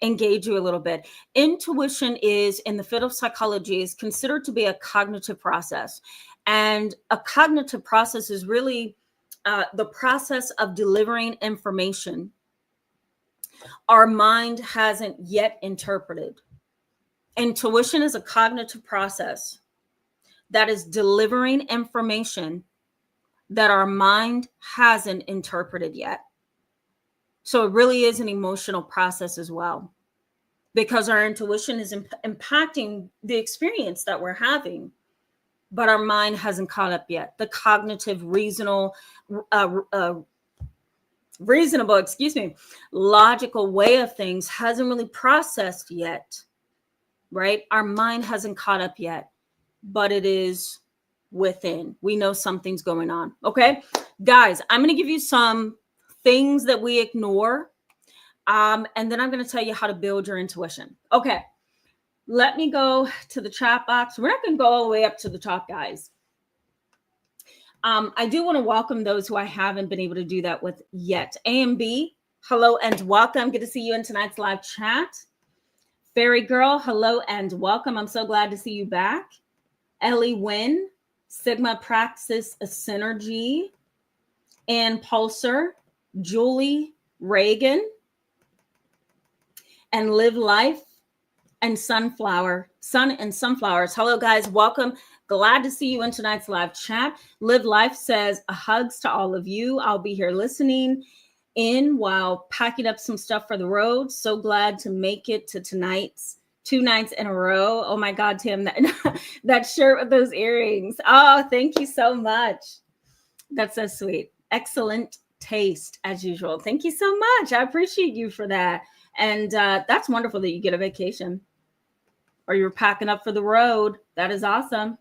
engage you a little bit. Intuition is, in the field of psychology, is considered to be a cognitive process. And a cognitive process is really the process of delivering information our mind hasn't yet interpreted. Intuition is a cognitive process that is delivering information that our mind hasn't interpreted yet. So it really is an emotional process as well, because our intuition is impacting the experience that we're having, but our mind hasn't caught up yet. The cognitive, reasonable, logical way of things hasn't really processed yet, right? Our mind hasn't caught up yet, but it is within. We know something's going on. Okay, guys, I'm going to give you some things that we ignore. And then I'm going to tell you how to build your intuition. Okay, let me go to the chat box. We're not going to go all the way up to the top, guys. I do want to welcome those who I haven't been able to do that with yet. AMB, hello and welcome. Good to see you in tonight's live chat. Fairy Girl, hello and welcome. I'm so glad to see you back. Ellie Wynn, Sigma Praxis Synergy, Ann Pulsar, Julie Reagan, and Live Life and Sunflower, Sun and Sunflowers. Hello, guys. Welcome. Glad to see you in tonight's live chat. Live Life says, hugs to all of you. I'll be here listening in while packing up some stuff for the road. So glad to make it to tonight's 2 nights in a row. Oh my God, Tim, that shirt with those earrings. Oh, thank you so much. That's so sweet. Excellent taste as usual. Thank you so much. I appreciate you for that. And that's wonderful that you get a vacation or you're packing up for the road. That is awesome.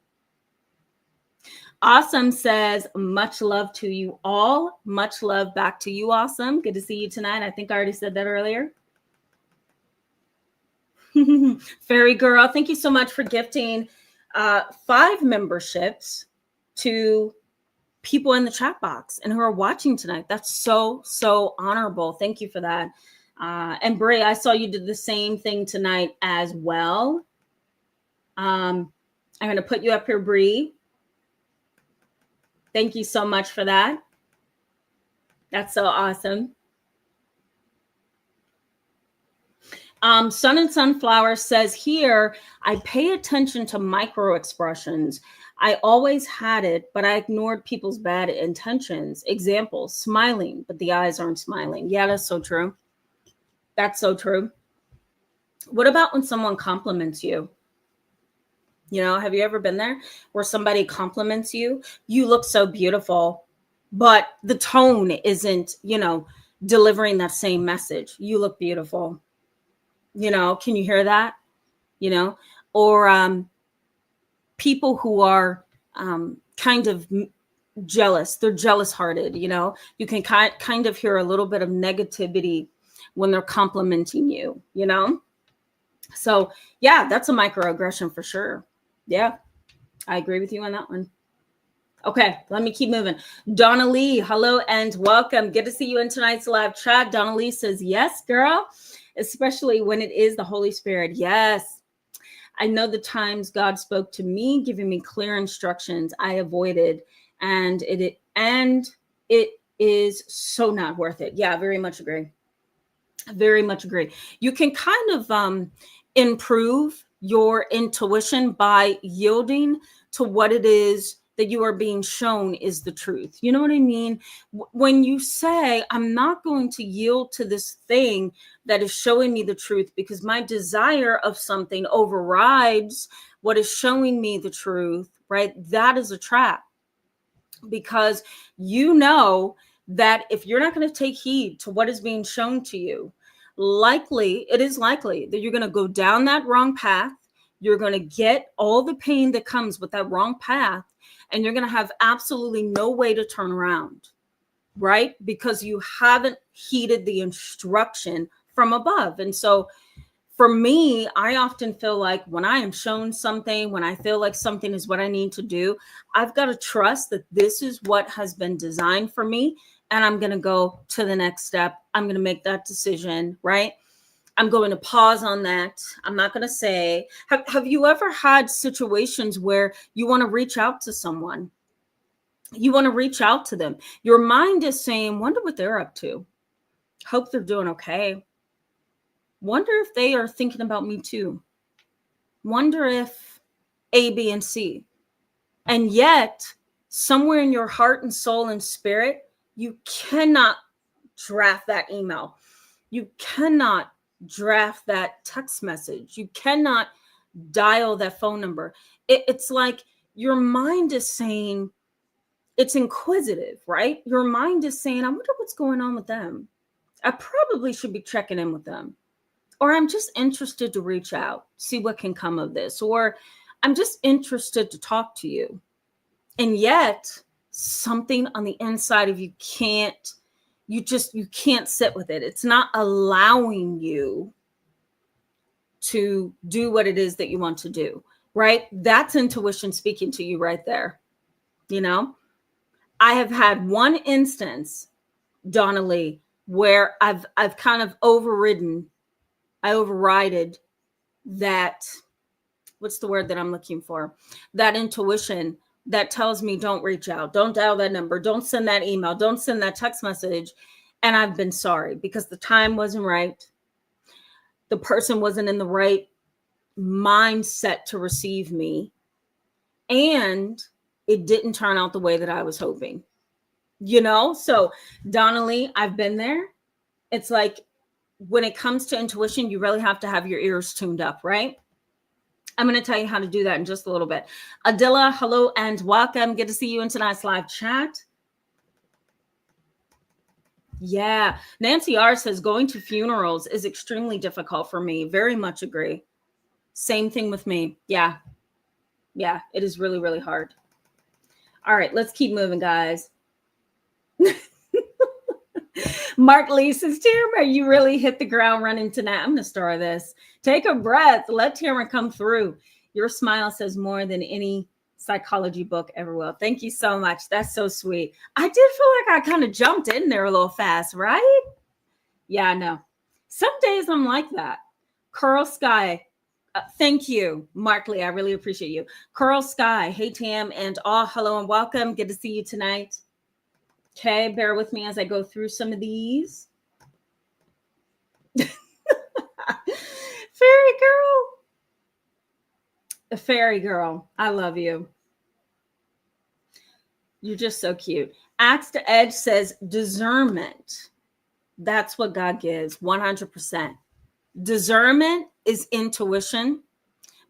Awesome says, much love to you all. Much love back to you, Awesome. Good to see you tonight. I think I already said that earlier. Fairy Girl, thank you so much for gifting 5 memberships to people in the chat box and who are watching tonight. That's so, so honorable. Thank you for that. And Bray, I saw you did the same thing tonight as well. I'm going to put you up here, Bree. Thank you so much for that. That's so awesome. Sun and Sunflower says here, I pay attention to micro expressions. I always had it, but I ignored people's bad intentions. Example, smiling, but the eyes aren't smiling. Yeah, that's so true. That's so true. What about when someone compliments you? You know, have you ever been there where somebody compliments you? You look so beautiful, but the tone isn't, you know, delivering that same message. You look beautiful. You know, can you hear that? You know, or people who are kind of jealous, they're jealous hearted, you know, you can kind of hear a little bit of negativity when they're complimenting you, you know? So yeah, that's a microaggression for sure. Yeah, I agree with you on that one. Okay, let me keep moving. Donna Lee, hello and welcome. Good to see you in tonight's live chat. Donna Lee says, yes, girl, especially when it is the Holy Spirit. Yes. I know the times God spoke to me, giving me clear instructions I avoided, and it is so not worth it. Yeah, very much agree. Very much agree. You can kind of improve your intuition by yielding to what it is that you are being shown is the truth. You know what I mean? When you say, I'm not going to yield to this thing that is showing me the truth because my desire of something overrides what is showing me the truth, right? That is a trap, because you know that if you're not going to take heed to what is being shown to you, it is likely that you're going to go down that wrong path. You're going to get all the pain that comes with that wrong path, and you're going to have absolutely no way to turn around, right? Because you haven't heeded the instruction from above. And so for me, I often feel like when I am shown something, when I feel like something is what I need to do, I've got to trust that this is what has been designed for me. And I'm going to go to the next step. I'm going to make that decision, right? I'm going to pause on that. I'm not going to say, have you ever had situations where you want to reach out to someone? You want to reach out to them. Your mind is saying, wonder what they're up to. Hope they're doing okay. Wonder if they are thinking about me too. Wonder if A, B, and C. And yet, somewhere in your heart and soul and spirit, you cannot draft that email. You cannot draft that text message. You cannot dial that phone number. It's like your mind is saying, it's inquisitive, right? Your mind is saying, I wonder what's going on with them. I probably should be checking in with them. Or I'm just interested to reach out, see what can come of this. Or I'm just interested to talk to you. And yet something on the inside of you can't sit with it. It's not allowing you to do what it is that you want to do, right? That's intuition speaking to you right there. You know, I have had one instance, Donna Lee, where I've kind of overridden that, what's the word that I'm looking for? That intuition that tells me don't reach out, don't dial that number, don't send that email, don't send that text message. And I've been sorry because the time wasn't right. The person wasn't in the right mindset to receive me. And it didn't turn out the way that I was hoping. You know, so Donnelly, I've been there. It's like, when it comes to intuition, you really have to have your ears tuned up, right? I'm going to tell you how to do that in just a little bit. Adila, hello and welcome. Good to see you in tonight's live chat. Yeah. Nancy R says going to funerals is extremely difficult for me. Very much agree. Same thing with me. Yeah. Yeah. It is really, really hard. All right. Let's keep moving, guys. Mark Lee says, Tamara, you really hit the ground running tonight. I'm going to star this. Take a breath. Let Tamara come through. Your smile says more than any psychology book ever will. Thank you so much. That's so sweet. I did feel like I kind of jumped in there a little fast, right? Yeah, I know. Some days I'm like that. Coral Sky. Thank you, Mark Lee. I really appreciate you. Coral Sky. Hey, Tam, and hello and welcome. Good to see you tonight. Okay, bear with me as I go through some of these. Fairy girl. A fairy girl. I love you. You're just so cute. Axe to Edge says discernment. That's what God gives, 100%. Discernment is intuition,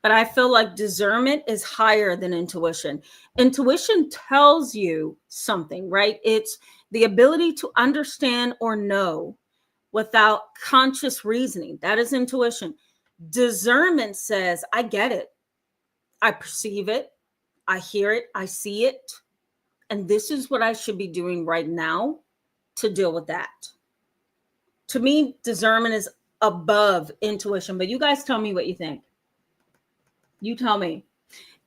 but I feel like discernment is higher than intuition. Intuition tells you something, right? It's the ability to understand or know without conscious reasoning. That is intuition. Discernment says, I get it. I perceive it. I hear it. I see it. And this is what I should be doing right now to deal with that. To me, discernment is above intuition, but you guys tell me what you think. You tell me.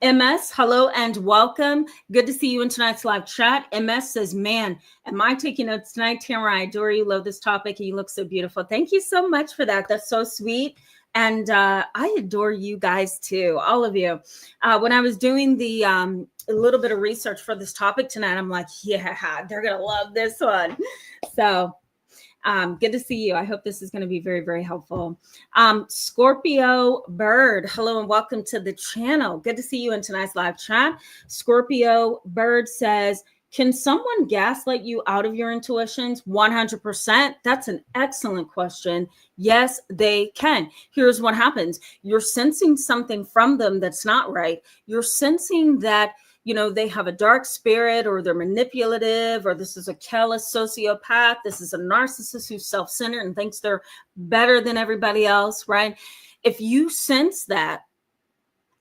MS, hello and welcome. Good to see you in tonight's live chat. MS says, man, am I taking notes tonight? Tamara, I adore you. Love this topic. You look so beautiful. Thank you so much for that. That's so sweet. And I adore you guys too, all of you. When I was doing a little bit of research for this topic tonight, I'm like, yeah, they're going to love this one. So Good to see you. I hope this is going to be very, very helpful. Scorpio Bird, hello and welcome to the channel. Good to see you in tonight's live chat. Scorpio Bird says, can someone gaslight you out of your intuitions? 100%. That's an excellent question. Yes, they can. Here's what happens. You're sensing something from them that's not right. You're sensing that they have a dark spirit, or they're manipulative, or this is a callous sociopath. This is a narcissist who's self-centered and thinks they're better than everybody else, right? If you sense that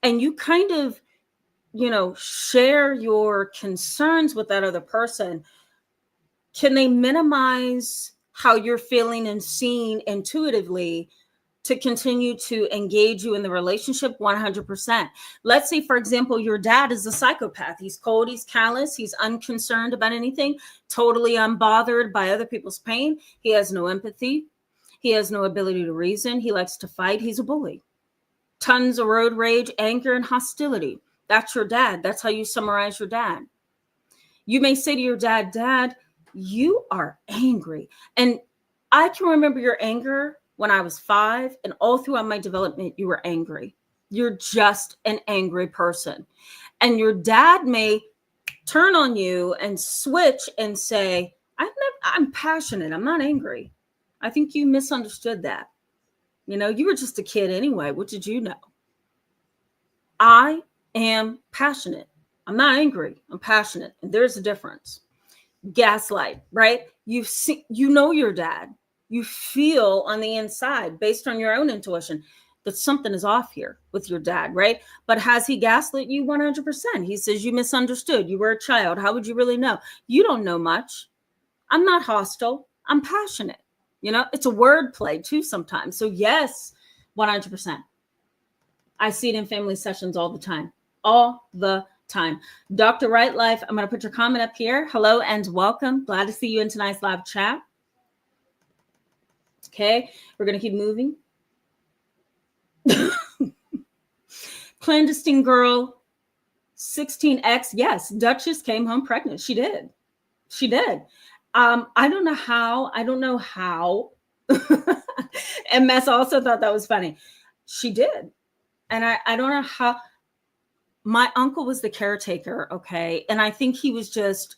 and you kind of, share your concerns with that other person, can they minimize how you're feeling and seeing intuitively to continue to engage you in the relationship? 100%. Let's say, for example, your dad is a psychopath. He's cold, he's callous, he's unconcerned about anything, totally unbothered by other people's pain. He has no empathy. He has no ability to reason. He likes to fight. He's a bully. Tons of road rage, anger, and hostility. That's your dad. That's how you summarize your dad. You may say to your dad, Dad, you are angry. And I can remember your anger when I was 5, and all throughout my development, you were angry. You're just an angry person. And your dad may turn on you and switch and say, I'm passionate. I'm not angry. I think you misunderstood that. You were just a kid anyway. What did you know? I am passionate. I'm not angry. I'm passionate. And there's a difference. Gaslight, right? You know your dad. You feel on the inside, based on your own intuition, that something is off here with your dad, right? But has he gaslit you? 100%. He says you misunderstood. You were a child. How would you really know? You don't know much. I'm not hostile. I'm passionate. It's a word play too sometimes. So yes, 100%. I see it in family sessions all the time. All the time. Dr. Right Life, I'm going to put your comment up here. Hello and welcome. Glad to see you in tonight's live chat. Okay, we're going to keep moving. Clandestine girl, 16X. Yes, Duchess came home pregnant. She did. I don't know how. And Mess also thought that was funny. She did. And I don't know how. My uncle was the caretaker, okay? And I think he was just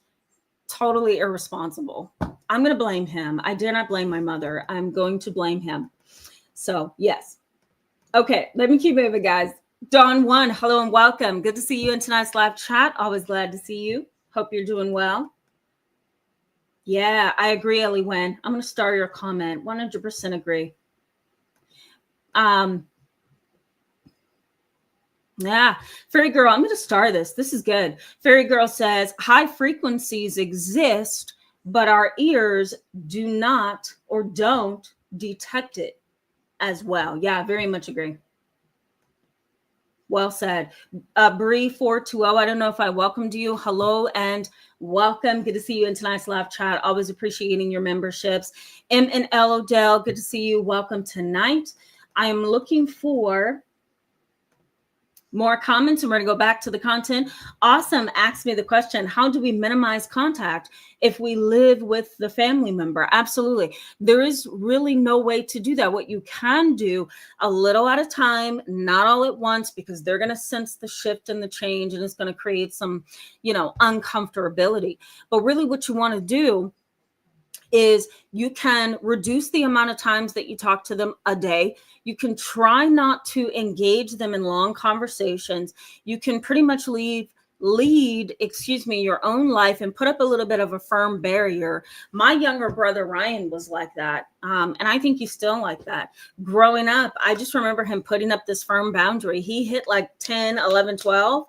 totally irresponsible. I'm going to blame him. I dare not blame my mother. I'm going to blame him. So, yes. Okay, let me keep moving, guys. Dawn 1, hello and welcome. Good to see you in tonight's live chat. Always glad to see you. Hope you're doing well. Yeah, I agree, Ellie Wen. I'm going to star your comment. 100% agree. Yeah, Fairy Girl, I'm going to star this. This is good. Fairy Girl says, high frequencies exist, but our ears do not or don't detect it as well. Yeah, very much agree. Well said. Bree 420, I don't know if I welcomed you. Hello and welcome. Good to see you in tonight's live chat. Always appreciating your memberships. M and L Odell, good to see you. Welcome tonight. I am looking for more comments, and we're going to go back to the content. Awesome asked me the question, how do we minimize contact if we live with the family member? Absolutely. There is really no way to do that. What you can do, a little at a time, not all at once, because they're going to sense the shift and the change, and it's going to create some, uncomfortability. But really what you want to do is you can reduce the amount of times that you talk to them a day. You can try not to engage them in long conversations. You can pretty much lead your own life and put up a little bit of a firm barrier. My younger brother, Ryan, was like that. And I think he's still like that. Growing up, I just remember him putting up this firm boundary. He hit like 10, 11, 12,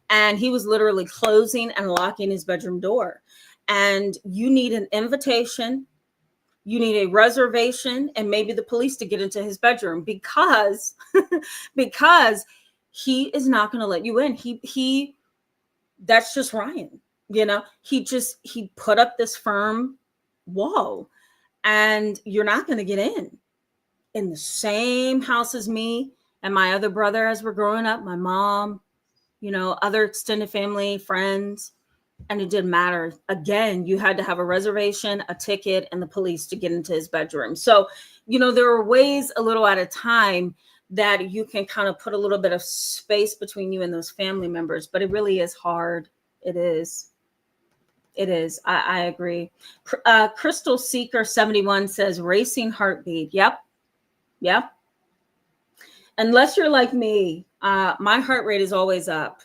and he was literally closing and locking his bedroom door. And you need an invitation, you need a reservation, and maybe the police to get into his bedroom because he is not going to let you in. He that's just Ryan. He put up this firm wall, and you're not going to get in the same house as me and my other brother as we're growing up, my mom, other extended family, friends. And it didn't matter. Again, you had to have a reservation, a ticket, and the police to get into his bedroom. So, there are ways a little at a time that you can kind of put a little bit of space between you and those family members, but it really is hard. It is. It is. I agree. Crystal Seeker 71 says racing heartbeat. Yep. Yep. Unless you're like me, my heart rate is always up.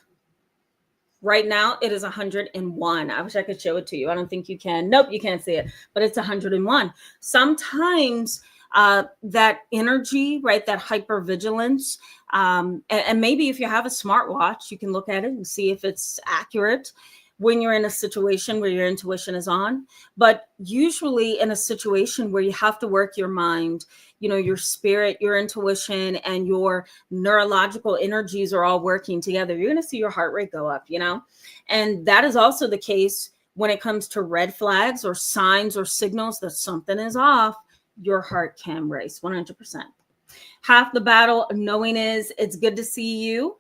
Right now, it is 101. I wish I could show it to you. I don't think you can. Nope, you can't see it, but it's 101. Sometimes that energy, right, that hypervigilance, and maybe if you have a smartwatch, you can look at it and see if it's accurate when you're in a situation where your intuition is on. But usually in a situation where you have to work your mind, your spirit, your intuition, and your neurological energies are all working together, you're going to see your heart rate go up, And that is also the case when it comes to red flags or signs or signals that something is off. Your heart can race 100%. Half the battle of knowing is it's good to see you.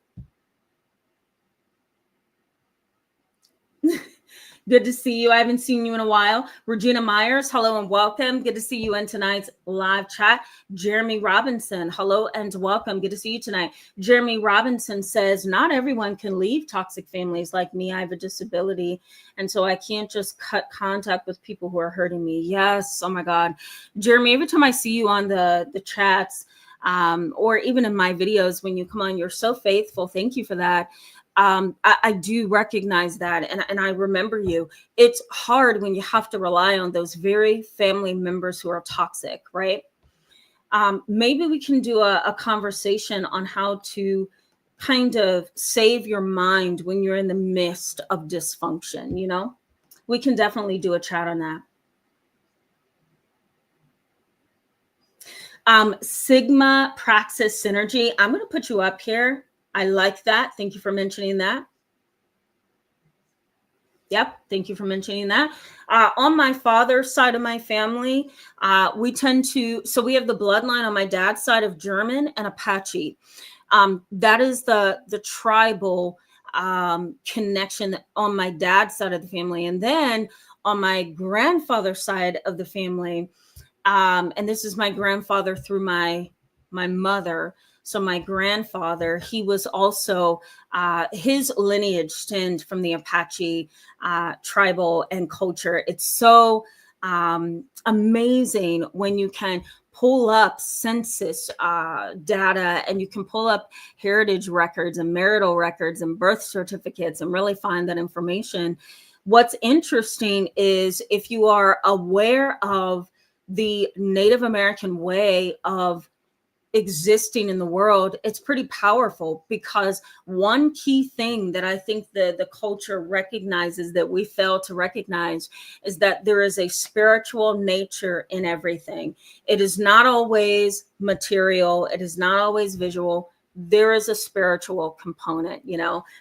Good to see you. I haven't seen you in a while. Regina Myers, hello and welcome. Good to see you in tonight's live chat. Jeremy Robinson, hello and welcome. Good to see you tonight. Jeremy Robinson says, not everyone can leave toxic families like me. I have a disability, and so I can't just cut contact with people who are hurting me. Yes. Oh my God. Jeremy, every time I see you on the chats, or even in my videos, when you come on, you're so faithful. Thank you for that. I do recognize that. And I remember you. It's hard when you have to rely on those very family members who are toxic, right? Maybe we can do a conversation on how to kind of save your mind when you're in the midst of dysfunction, We can definitely do a chat on that. Sigma Praxis Synergy. I'm going to put you up here. I like that. Thank you for mentioning that. Yep. Thank you for mentioning that. On my father's side of my family, we tend to, so we have the bloodline on my dad's side of German and Apache. That is the tribal connection on my dad's side of the family. And then on my grandfather's side of the family, and this is my grandfather through my mother. So my grandfather, he was also, his lineage stemmed from the Apache tribal and culture. It's so amazing when you can pull up census data, and you can pull up heritage records and marital records and birth certificates and really find that information. What's interesting is if you are aware of the Native American way of existing in the world, it's pretty powerful, because one key thing that I think the culture recognizes that we fail to recognize is that there is a spiritual nature in everything. It is not always material. It is not always visual. There is a spiritual component,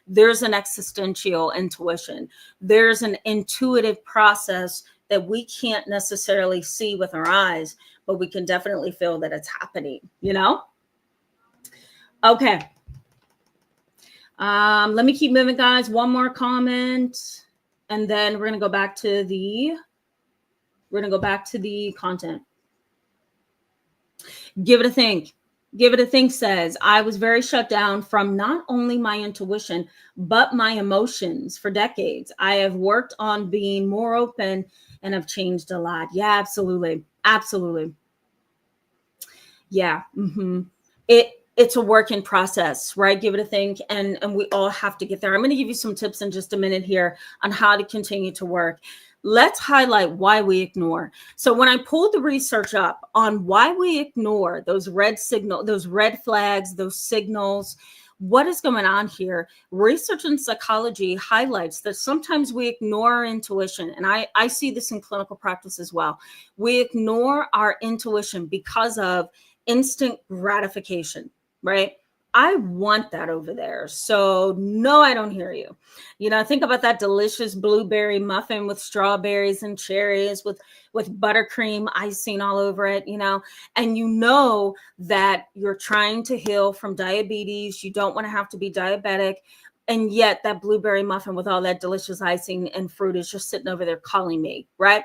there's an existential intuition. There's an intuitive process that we can't necessarily see with our eyes, but we can definitely feel that it's happening, Okay. Let me keep moving, guys. One more comment, and then we're going to go back to the content. Give it a think. Give it a think says, I was very shut down from not only my intuition, but my emotions for decades. I have worked on being more open and have changed a lot. Yeah, absolutely. Absolutely. Yeah. Mm-hmm. It's a work in process, right? Give it a think. And we all have to get there. I'm going to give you some tips in just a minute here on how to continue to work. Let's highlight why we ignore. So when I pulled the research up on why we ignore those red flags, those signals, what is going on here? Research in psychology highlights that sometimes we ignore our intuition. And I see this in clinical practice as well. We ignore our intuition because of instant gratification, right? I want that over there. So no, I don't hear you. Think about that delicious blueberry muffin with strawberries and cherries with buttercream icing all over it, and that you're trying to heal from diabetes. You don't want to have to be diabetic. And yet that blueberry muffin with all that delicious icing and fruit is just sitting over there calling me, right?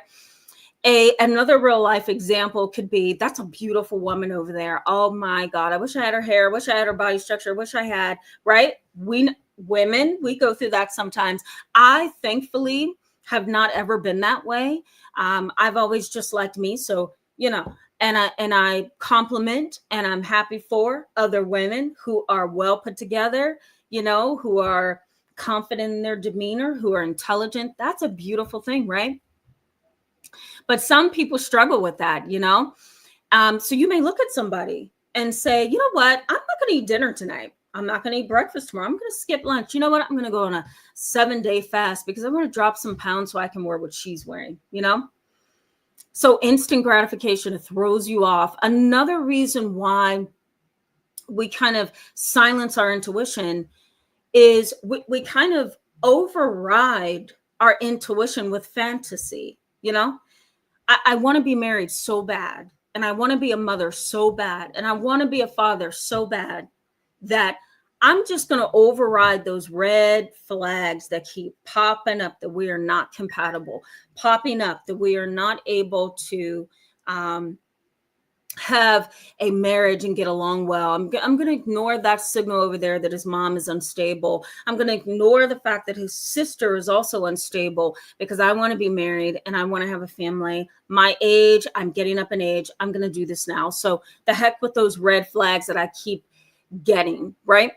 Another real life example could be, that's a beautiful woman over there. Oh my God, I wish I had her hair, wish I had her body structure, wish I had, right? Women, we go through that sometimes. I thankfully have not ever been that way. I've always just liked me. So, and I compliment and I'm happy for other women who are well put together, who are confident in their demeanor, who are intelligent. That's a beautiful thing, right? But some people struggle with that, So you may look at somebody and say, you know what? I'm not going to eat dinner tonight. I'm not going to eat breakfast tomorrow. I'm going to skip lunch. You know what? I'm going to go on a 7-day fast because I want to drop some pounds so I can wear what she's wearing, So instant gratification, it throws you off. Another reason why we kind of silence our intuition is we kind of override our intuition with fantasy, I want to be married so bad, and I want to be a mother so bad, and I want to be a father so bad that I'm just going to override those red flags that keep popping up that we are not compatible, popping up that we are not able to have a marriage and get along well. I'm going to ignore that signal over there that his mom is unstable. I'm going to ignore the fact that his sister is also unstable because I want to be married and I want to have a family. My age, I'm getting up in age. I'm going to do this now. So the heck with those red flags that I keep getting, right?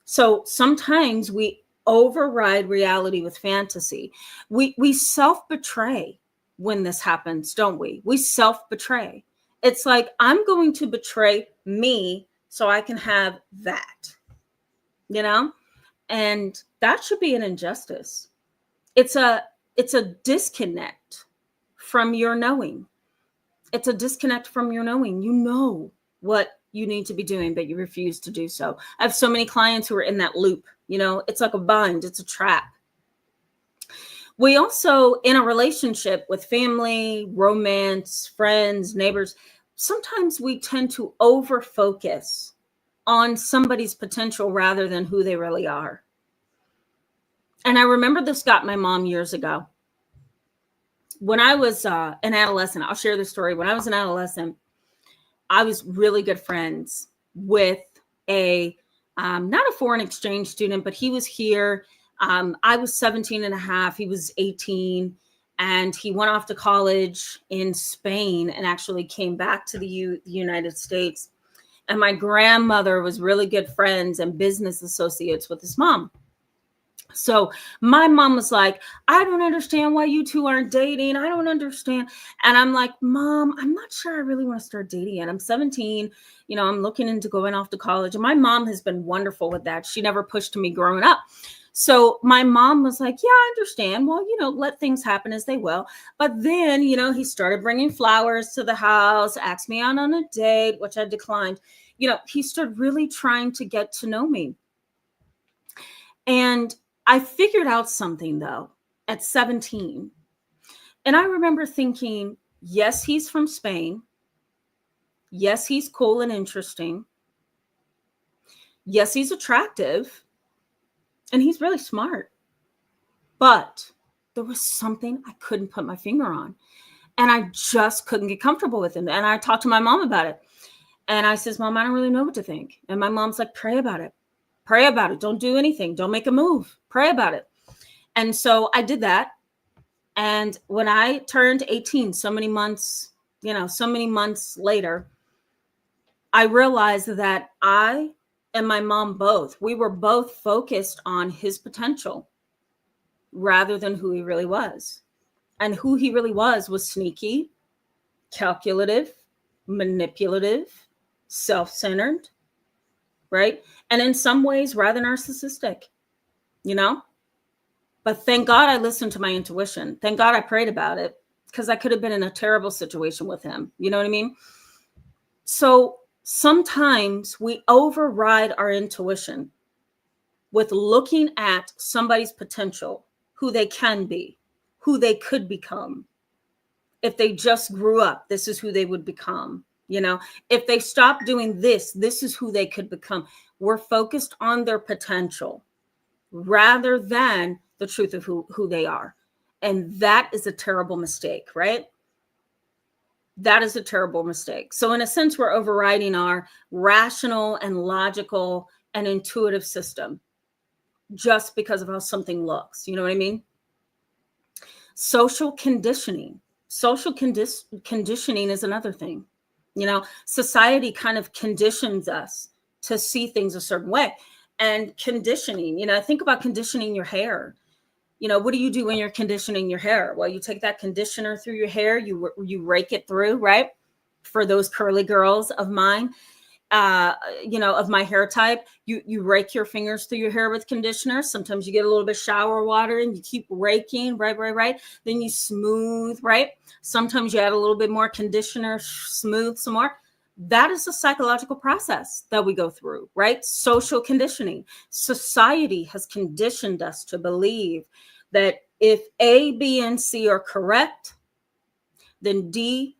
So sometimes we override reality with fantasy. We self-betray when this happens, don't we? We self-betray. It's like, I'm going to betray me so I can have that, and that should be an injustice. It's a disconnect from your knowing. It's a disconnect from your knowing. You know what you need to be doing, but you refuse to do so. I have so many clients who are in that loop. It's like a bind. It's a trap. We also, in a relationship with family, romance, friends, neighbors, sometimes we tend to over-focus on somebody's potential rather than who they really are. And I remember this got my mom years ago. When I was an adolescent, I'll share this story. When I was an adolescent, I was really good friends with not a foreign exchange student, but he was here. I was 17 and a half. He was 18. And he went off to college in Spain and actually came back to the United States. And my grandmother was really good friends and business associates with his mom. So my mom was like, I don't understand why you two aren't dating. I don't understand. And I'm like, Mom, I'm not sure I really want to start dating yet. I'm 17. I'm looking into going off to college. And my mom has been wonderful with that. She never pushed me growing up. So my mom was like, yeah, I understand. Well, let things happen as they will. But then, he started bringing flowers to the house, asked me out on a date, which I declined. He started really trying to get to know me. And I figured out something, though, at 17. And I remember thinking, yes, he's from Spain. Yes, he's cool and interesting. Yes, he's attractive. And he's really smart. But there was something I couldn't put my finger on. And I just couldn't get comfortable with him. And I talked to my mom about it. And I says, Mom, I don't really know what to think. And my mom's like, pray about it. Pray about it. Don't do anything. Don't make a move. Pray about it. And so I did that. And when I turned 18, so many months later, I realized that I and my mom we were both focused on his potential rather than who he really was. And who he really was sneaky, calculative, manipulative, self-centered, right? And in some ways, rather narcissistic, But thank God I listened to my intuition. Thank God I prayed about it, because I could have been in a terrible situation with him. You know what I mean? So sometimes we override our intuition with looking at somebody's potential, who they can be, who they could become. If they just grew up, this is who they would become. If they stop doing this, this is who they could become. We're focused on their potential. rather than the truth of who they are. And that is a terrible mistake, right? That is a terrible mistake. So in a sense, we're overriding our rational and logical and intuitive system just because of how something looks. You know what I mean? Social conditioning. Social conditioning is another thing. You know, society kind of conditions us to see things a certain way. And conditioning, you know, think about conditioning your hair. You know, what do you do when you're conditioning your hair? Well, you take that conditioner through your hair, you rake it through, right? For those curly girls of mine, you know, of my hair type, you rake your fingers through your hair with conditioner. Sometimes you get a little bit of shower water and you keep raking, right. Then you smooth, right? Sometimes you add a little bit more conditioner, smooth some more. That is a psychological process that we go through, right? Social conditioning. Society has conditioned us to believe that if A, B, and C are correct, then D,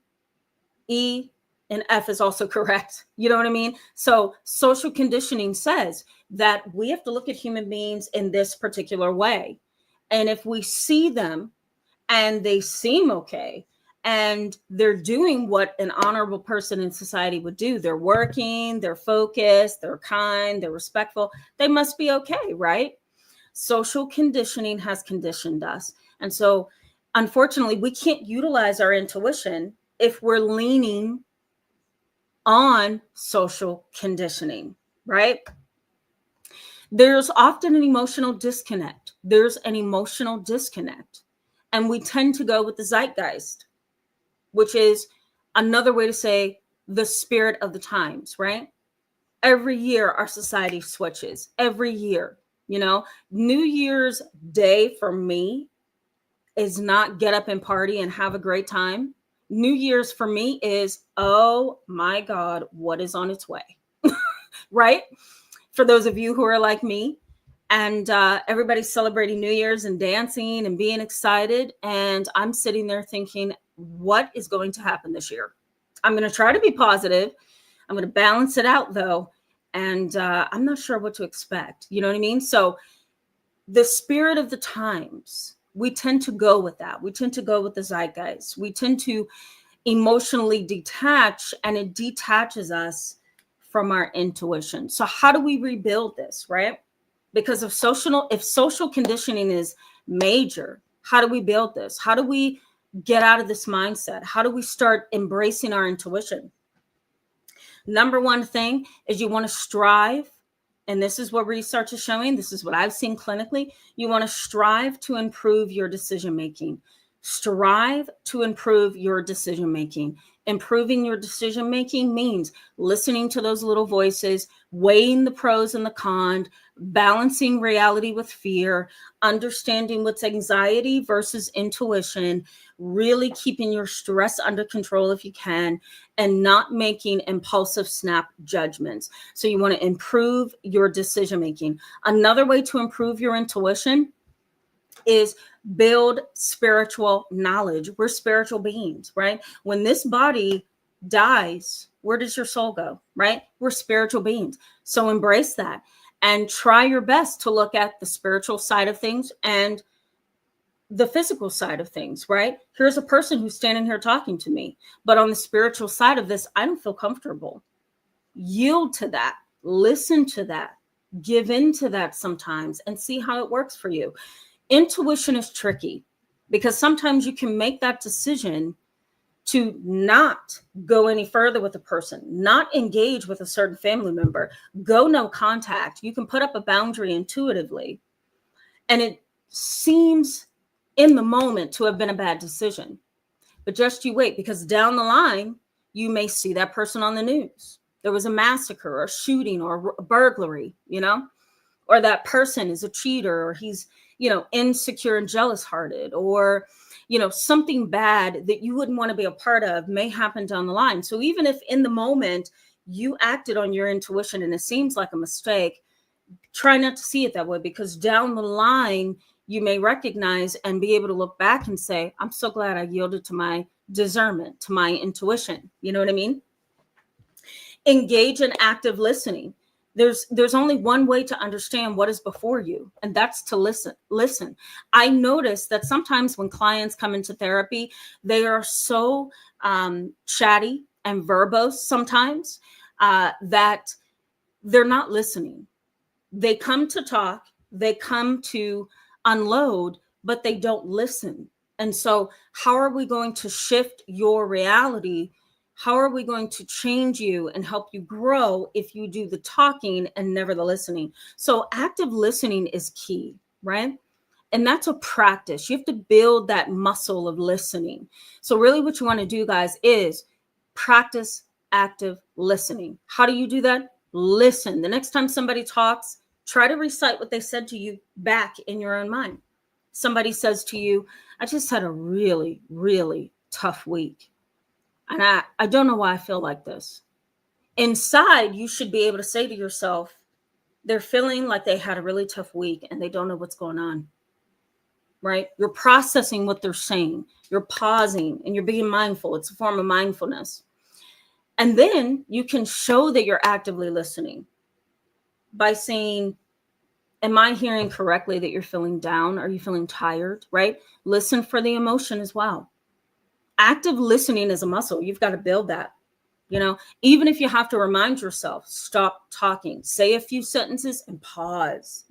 E, and F is also correct. You know what I mean? So social conditioning says that we have to look at human beings in this particular way. And if we see them and they seem okay, and they're doing what an honorable person in society would do, they're working, they're focused, they're kind, they're respectful, they must be okay, right? Social conditioning has conditioned us. And so, unfortunately, we can't utilize our intuition if we're leaning on social conditioning, right? There's often an emotional disconnect. And we tend to go with the zeitgeist, which is another way to say the spirit of the times, right? Every year, our society switches. Every year, you know, New Year's Day for me is not get up and party and have a great time. New Year's for me is, oh my God, what is on its way? Right? For those of you who are like me, and everybody's celebrating New Year's and dancing and being excited. And I'm sitting there thinking, what is going to happen this year? I'm going to try to be positive. I'm going to balance it out, though. And I'm not sure what to expect. You know what I mean? So the spirit of the times, we tend to go with that. We tend to go with the zeitgeist. We tend to emotionally detach, and it detaches us from our intuition. So how do we rebuild this, right? Because if social conditioning is major, how do we build this? How do we get out of this mindset? How do we start embracing our intuition? Number one thing is you want to strive, and this is what research is showing. This is what I've seen clinically. You want to strive to improve your decision making. Strive to improve your decision making. Improving your decision making means listening to those little voices, weighing the pros and the cons, balancing reality with fear, understanding what's anxiety versus intuition, really keeping your stress under control if you can, and not making impulsive snap judgments. So you want to improve your decision making. Another way to improve your intuition is build spiritual knowledge. We're spiritual beings, right? When this body dies, where does your soul go, right? We're spiritual beings. So embrace that and try your best to look at the spiritual side of things and the physical side of things, right? Here's a person who's standing here talking to me, but on the spiritual side of this, I don't feel comfortable. Yield to that, listen to that, give in to that sometimes, and see how it works for you. Intuition is tricky because sometimes you can make that decision to not go any further with a person, not engage with a certain family member, go no contact. You can put up a boundary intuitively, and it seems in the moment to have been a bad decision. But just you wait, because down the line, you may see that person on the news. There was a massacre or a shooting or a burglary, you know, or that person is a cheater, or he's, you know, insecure and jealous hearted, or, you know, something bad that you wouldn't want to be a part of may happen down the line. So even if in the moment you acted on your intuition and it seems like a mistake, try not to see it that way, because down the line, you may recognize and be able to look back and say, I'm so glad I yielded to my discernment, to my intuition. You know what I mean? Engage in active listening. There's only one way to understand what is before you, and that's to listen. I notice that sometimes when clients come into therapy, they are so chatty and verbose sometimes that they're not listening. They come to talk, they come to unload, but they don't listen. And so, how are we going to shift your reality? How are we going to change you and help you grow if you do the talking and never the listening? So, active listening is key, right? And that's a practice. You have to build that muscle of listening. So, really, what you want to do, guys, is practice active listening. How do you do that? Listen. The next time somebody talks, try to recite what they said to you back in your own mind. Somebody says to you, I just had a really, really tough week. And I don't know why I feel like this. Inside, you should be able to say to yourself, they're feeling like they had a really tough week and they don't know what's going on, right? You're processing what they're saying. You're pausing and you're being mindful. It's a form of mindfulness. And then you can show that you're actively listening by saying, am I hearing correctly that you're feeling down? Are you feeling tired, right? Listen for the emotion as well. Active listening is a muscle. You've got to build that. Even if you have to remind yourself, stop talking, say a few sentences and pause,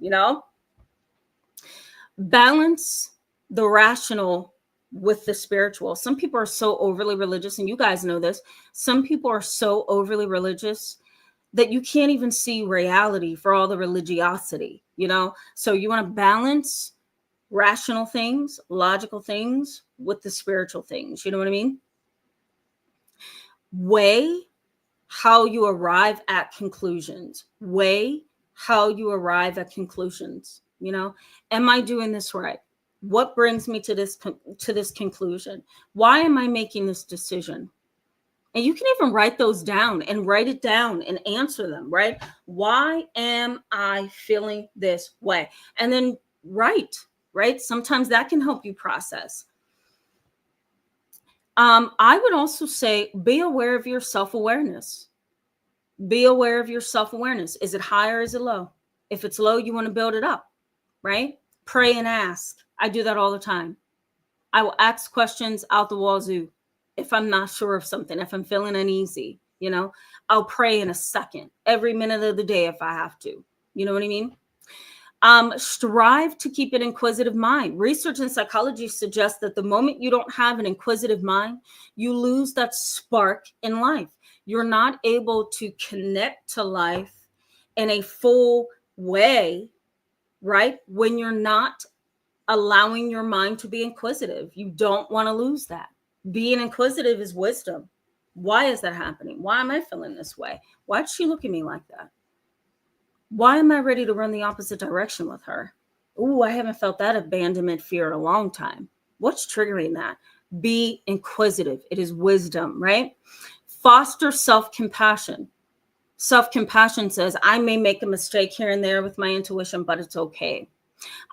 balance the rational with the spiritual. Some people are so overly religious, and you guys know this. Some people are so overly religious that you can't even see reality for all the religiosity, So you want to balance rational things, logical things with the spiritual things. You know what I mean? Weigh how you arrive at conclusions. Weigh how you arrive at conclusions. Am I doing this right? What brings me to this conclusion? Why am I making this decision? And you can even write those down and write it down and answer them, right? Why am I feeling this way? And then write, right? Sometimes that can help you process. I would also say be aware of your self-awareness. Be aware of your self-awareness. Is it high or is it low? If it's low, you want to build it up, right? Pray and ask. I do that all the time. I will ask questions out the wazoo. If I'm not sure of something, if I'm feeling uneasy, I'll pray in a second, every minute of the day if I have to. You know what I mean? Strive to keep an inquisitive mind. Research in psychology suggests that the moment you don't have an inquisitive mind, you lose that spark in life. You're not able to connect to life in a full way, right? When you're not allowing your mind to be inquisitive. You don't want to lose that. Being inquisitive is wisdom. Why is that happening? Why am I feeling this way? Why did she look at me like that? Why am I ready to run the opposite direction with her? Ooh, I haven't felt that abandonment fear in a long time. What's triggering that? Be inquisitive. It is wisdom, right? Foster self-compassion. Self-compassion says, I may make a mistake here and there with my intuition, but it's okay.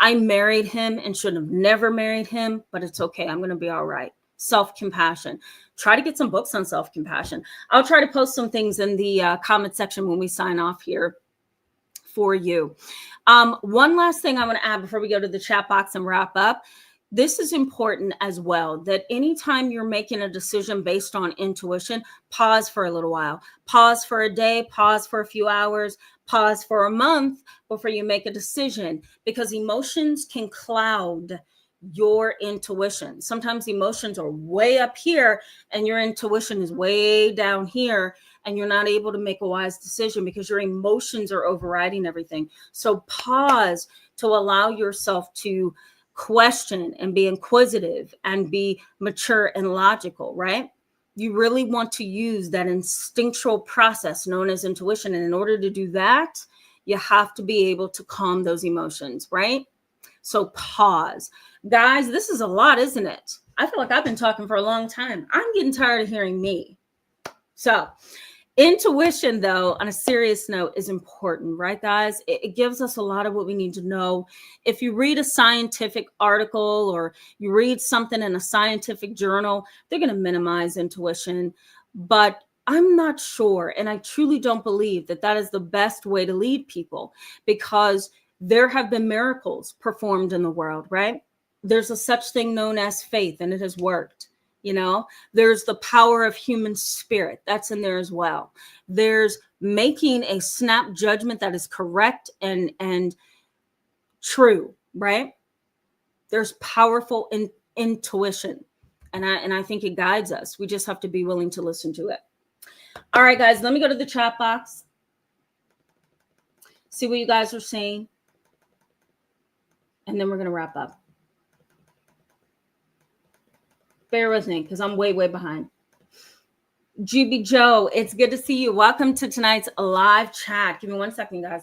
I married him and should have never married him, but it's okay. I'm going to be all right. Self-compassion. Try to get some books on self-compassion. I'll try to post some things in the comment section when we sign off here for you. One last thing I want to add before we go to the chat box and wrap up. This is important as well, that anytime you're making a decision based on intuition, pause for a little while. Pause for a day, pause for a few hours, pause for a month before you make a decision, because emotions can cloud your intuition. Sometimes emotions are way up here and your intuition is way down here, and you're not able to make a wise decision because your emotions are overriding everything. So pause to allow yourself to question and be inquisitive and be mature and logical, right? You really want to use that instinctual process known as intuition. And in order to do that, you have to be able to calm those emotions, right? So pause. Guys, this is a lot, isn't it? I feel like I've been talking for a long time. I'm getting tired of hearing me. So intuition, though, on a serious note, is important, right, guys? It gives us a lot of what we need to know. If you read a scientific article or you read something in a scientific journal, they're going to minimize intuition. But I'm not sure, and I truly don't believe that that is the best way to lead people, because there have been miracles performed in the world, right? There's a such thing known as faith, and it has worked. There's the power of human spirit that's in there as well. There's making a snap judgment that is correct and true, right? There's powerful intuition, and I think it guides us. We just have to be willing to listen to it. All right, guys, let me go to the chat box. See what you guys are saying. And then we're going to wrap up. Bear with me because I'm way, way behind. GB Joe, it's good to see you. Welcome to tonight's live chat. Give me 1 second, guys.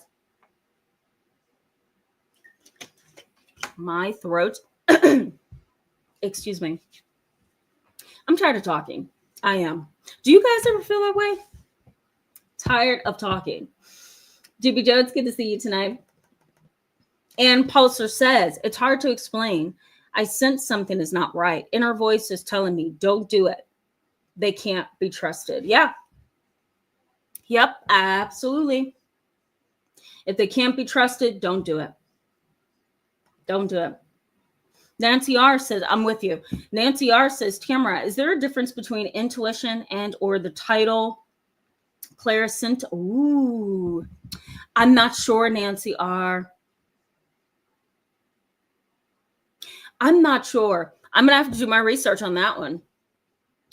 My throat. Excuse me. I'm tired of talking. I am. Do you guys ever feel that way? Tired of talking. GB Joe, it's good to see you tonight. And Pulsar says, it's hard to explain. I sense something is not right. Inner voice is telling me, don't do it. They can't be trusted. Yeah. Yep, absolutely. If they can't be trusted, don't do it. Don't do it. Nancy R says, I'm with you. Nancy R says, Tamara, is there a difference between intuition and or the title clairsentient? Ooh, I'm not sure, Nancy R. I'm not sure. I'm going to have to do my research on that one.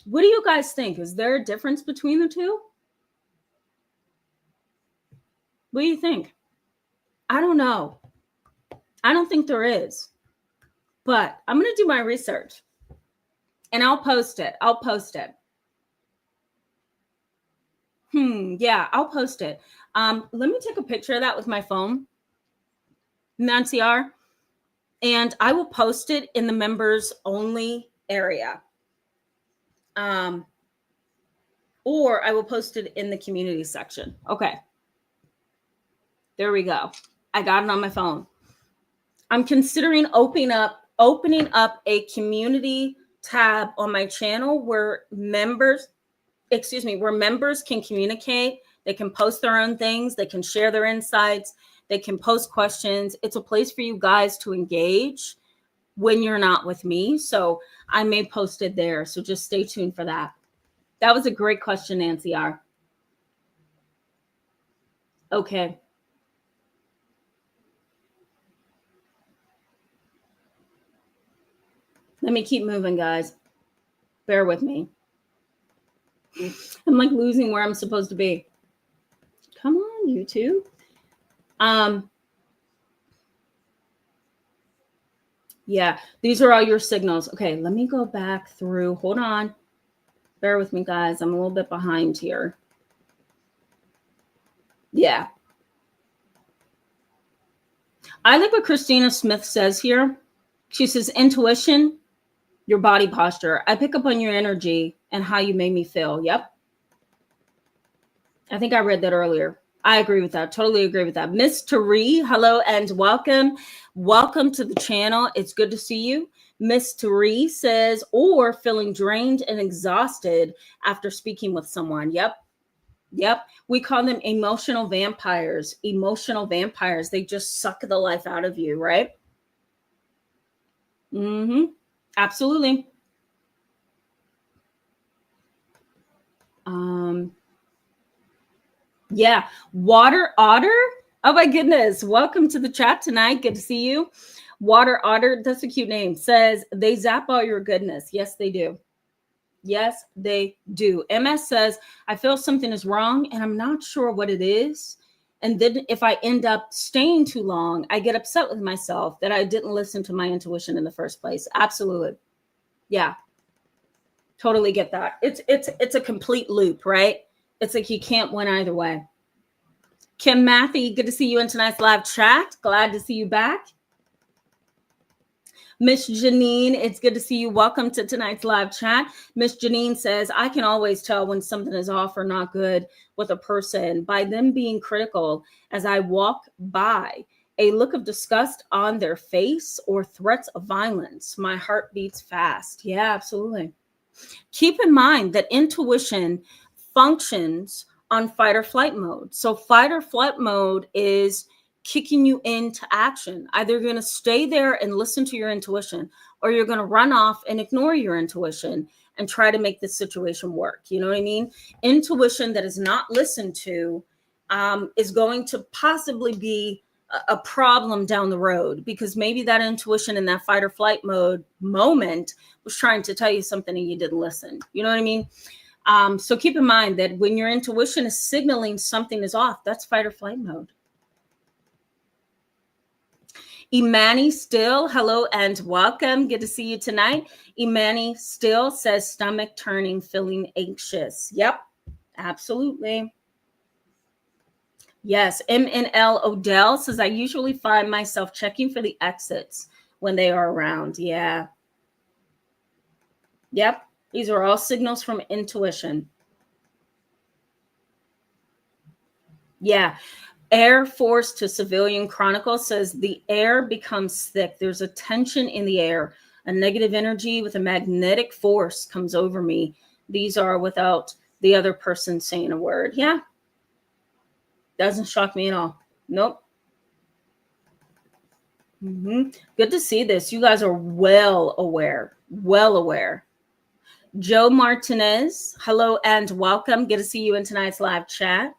What do you guys think? Is there a difference between the two? What do you think? I don't know. I don't think there is. But I'm going to do my research. And I'll post it. I'll post it. Yeah, I'll post it. Let me take a picture of that with my phone, Nancy R. And I will post it in the members only area. Or I will post it in the community section. Okay. There we go. I got it on my phone. I'm considering opening up a community tab on my channel where members can communicate. They can post their own things. They can share their insights. They can post questions. It's a place for you guys to engage when you're not with me. So I may post it there. So just stay tuned for that. That was a great question, Nancy R. Okay. Let me keep moving, guys. Bear with me. I'm like losing where I'm supposed to be. Come on, YouTube. Yeah, these are all your signals. Okay, let me go back through. Hold on. Bear with me, guys. I'm a little bit behind here. Yeah. I like what Christina Smith says here. She says, intuition, your body posture. I pick up on your energy and how you made me feel. Yep. I think I read that earlier. I agree with that. Totally agree with that. Miss Tari, hello and welcome. Welcome to the channel. It's good to see you. Miss Tari says, or feeling drained and exhausted after speaking with someone. Yep. Yep. We call them emotional vampires. Emotional vampires. They just suck the life out of you, right? Absolutely. Yeah. Water Otter. Oh my goodness. Welcome to the chat tonight. Good to see you. Water Otter. That's a cute name. Says they zap all your goodness. Yes, they do. Yes, they do. MS says, I feel something is wrong and I'm not sure what it is. And then if I end up staying too long, I get upset with myself that I didn't listen to my intuition in the first place. Absolutely. Yeah. Totally get that. It's a complete loop, right? It's like you can't win either way. Kim Matthew, good to see you in tonight's live chat. Glad to see you back. Miss Janine, it's good to see you. Welcome to tonight's live chat. Miss Janine says, I can always tell when something is off or not good with a person by them being critical as I walk by. A look of disgust on their face or threats of violence. My heart beats fast. Yeah, absolutely. Keep in mind that intuition functions on fight or flight mode. So fight or flight mode is kicking you into action. Either you're going to stay there and listen to your intuition, or you're going to run off and ignore your intuition and try to make the situation work. You know what I mean? Intuition that is not listened to is going to possibly be a problem down the road, because maybe that intuition in that fight or flight mode moment was trying to tell you something and you didn't listen. You know what I mean? So keep in mind that when your intuition is signaling something is off, that's fight or flight mode. Imani Still, hello and welcome. Good to see you tonight. Imani Still says stomach turning, feeling anxious. Yep, absolutely. Yes, MNL Odell says, I usually find myself checking for the exits when they are around. Yeah. Yep, these are all signals from intuition. Yeah. Air Force to Civilian Chronicle says the air becomes thick. There's a tension in the air. A negative energy with a magnetic force comes over me. These are without the other person saying a word. Yeah. Doesn't shock me at all. Nope. Good to see this. You guys are well aware. Well aware. Joe Martinez, hello and welcome. Good to see you in tonight's live chat.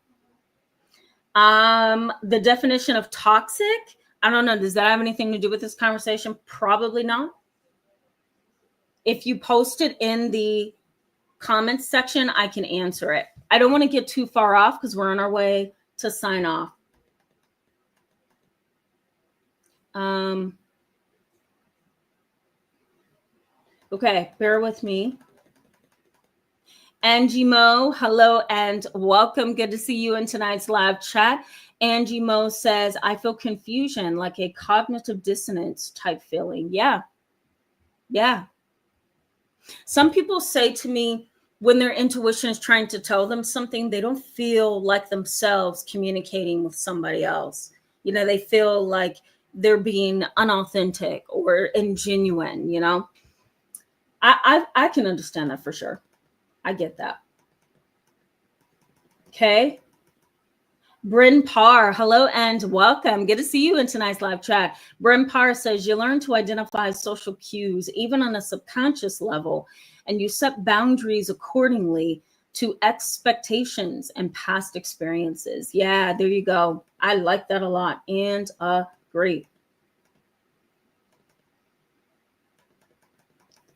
The definition of toxic, I don't know. Does that have anything to do with this conversation? Probably not. If you post it in the comments section, I can answer it. I don't want to get too far off because we're on our way to sign off. Okay, bear with me. Angie Mo, hello and welcome. Good to see you in tonight's live chat. Angie Mo says, I feel confusion, like a cognitive dissonance type feeling. Yeah. Yeah. Some people say to me when their intuition is trying to tell them something, they don't feel like themselves communicating with somebody else. You know, they feel like they're being unauthentic or ingenuine, you know. I can understand that for sure. I get that. Okay. Bryn Parr, hello and welcome. Good to see you in tonight's live chat. Bryn Parr says you learn to identify social cues, even on a subconscious level, and you set boundaries accordingly to expectations and past experiences. Yeah, there you go. I like that a lot and agree.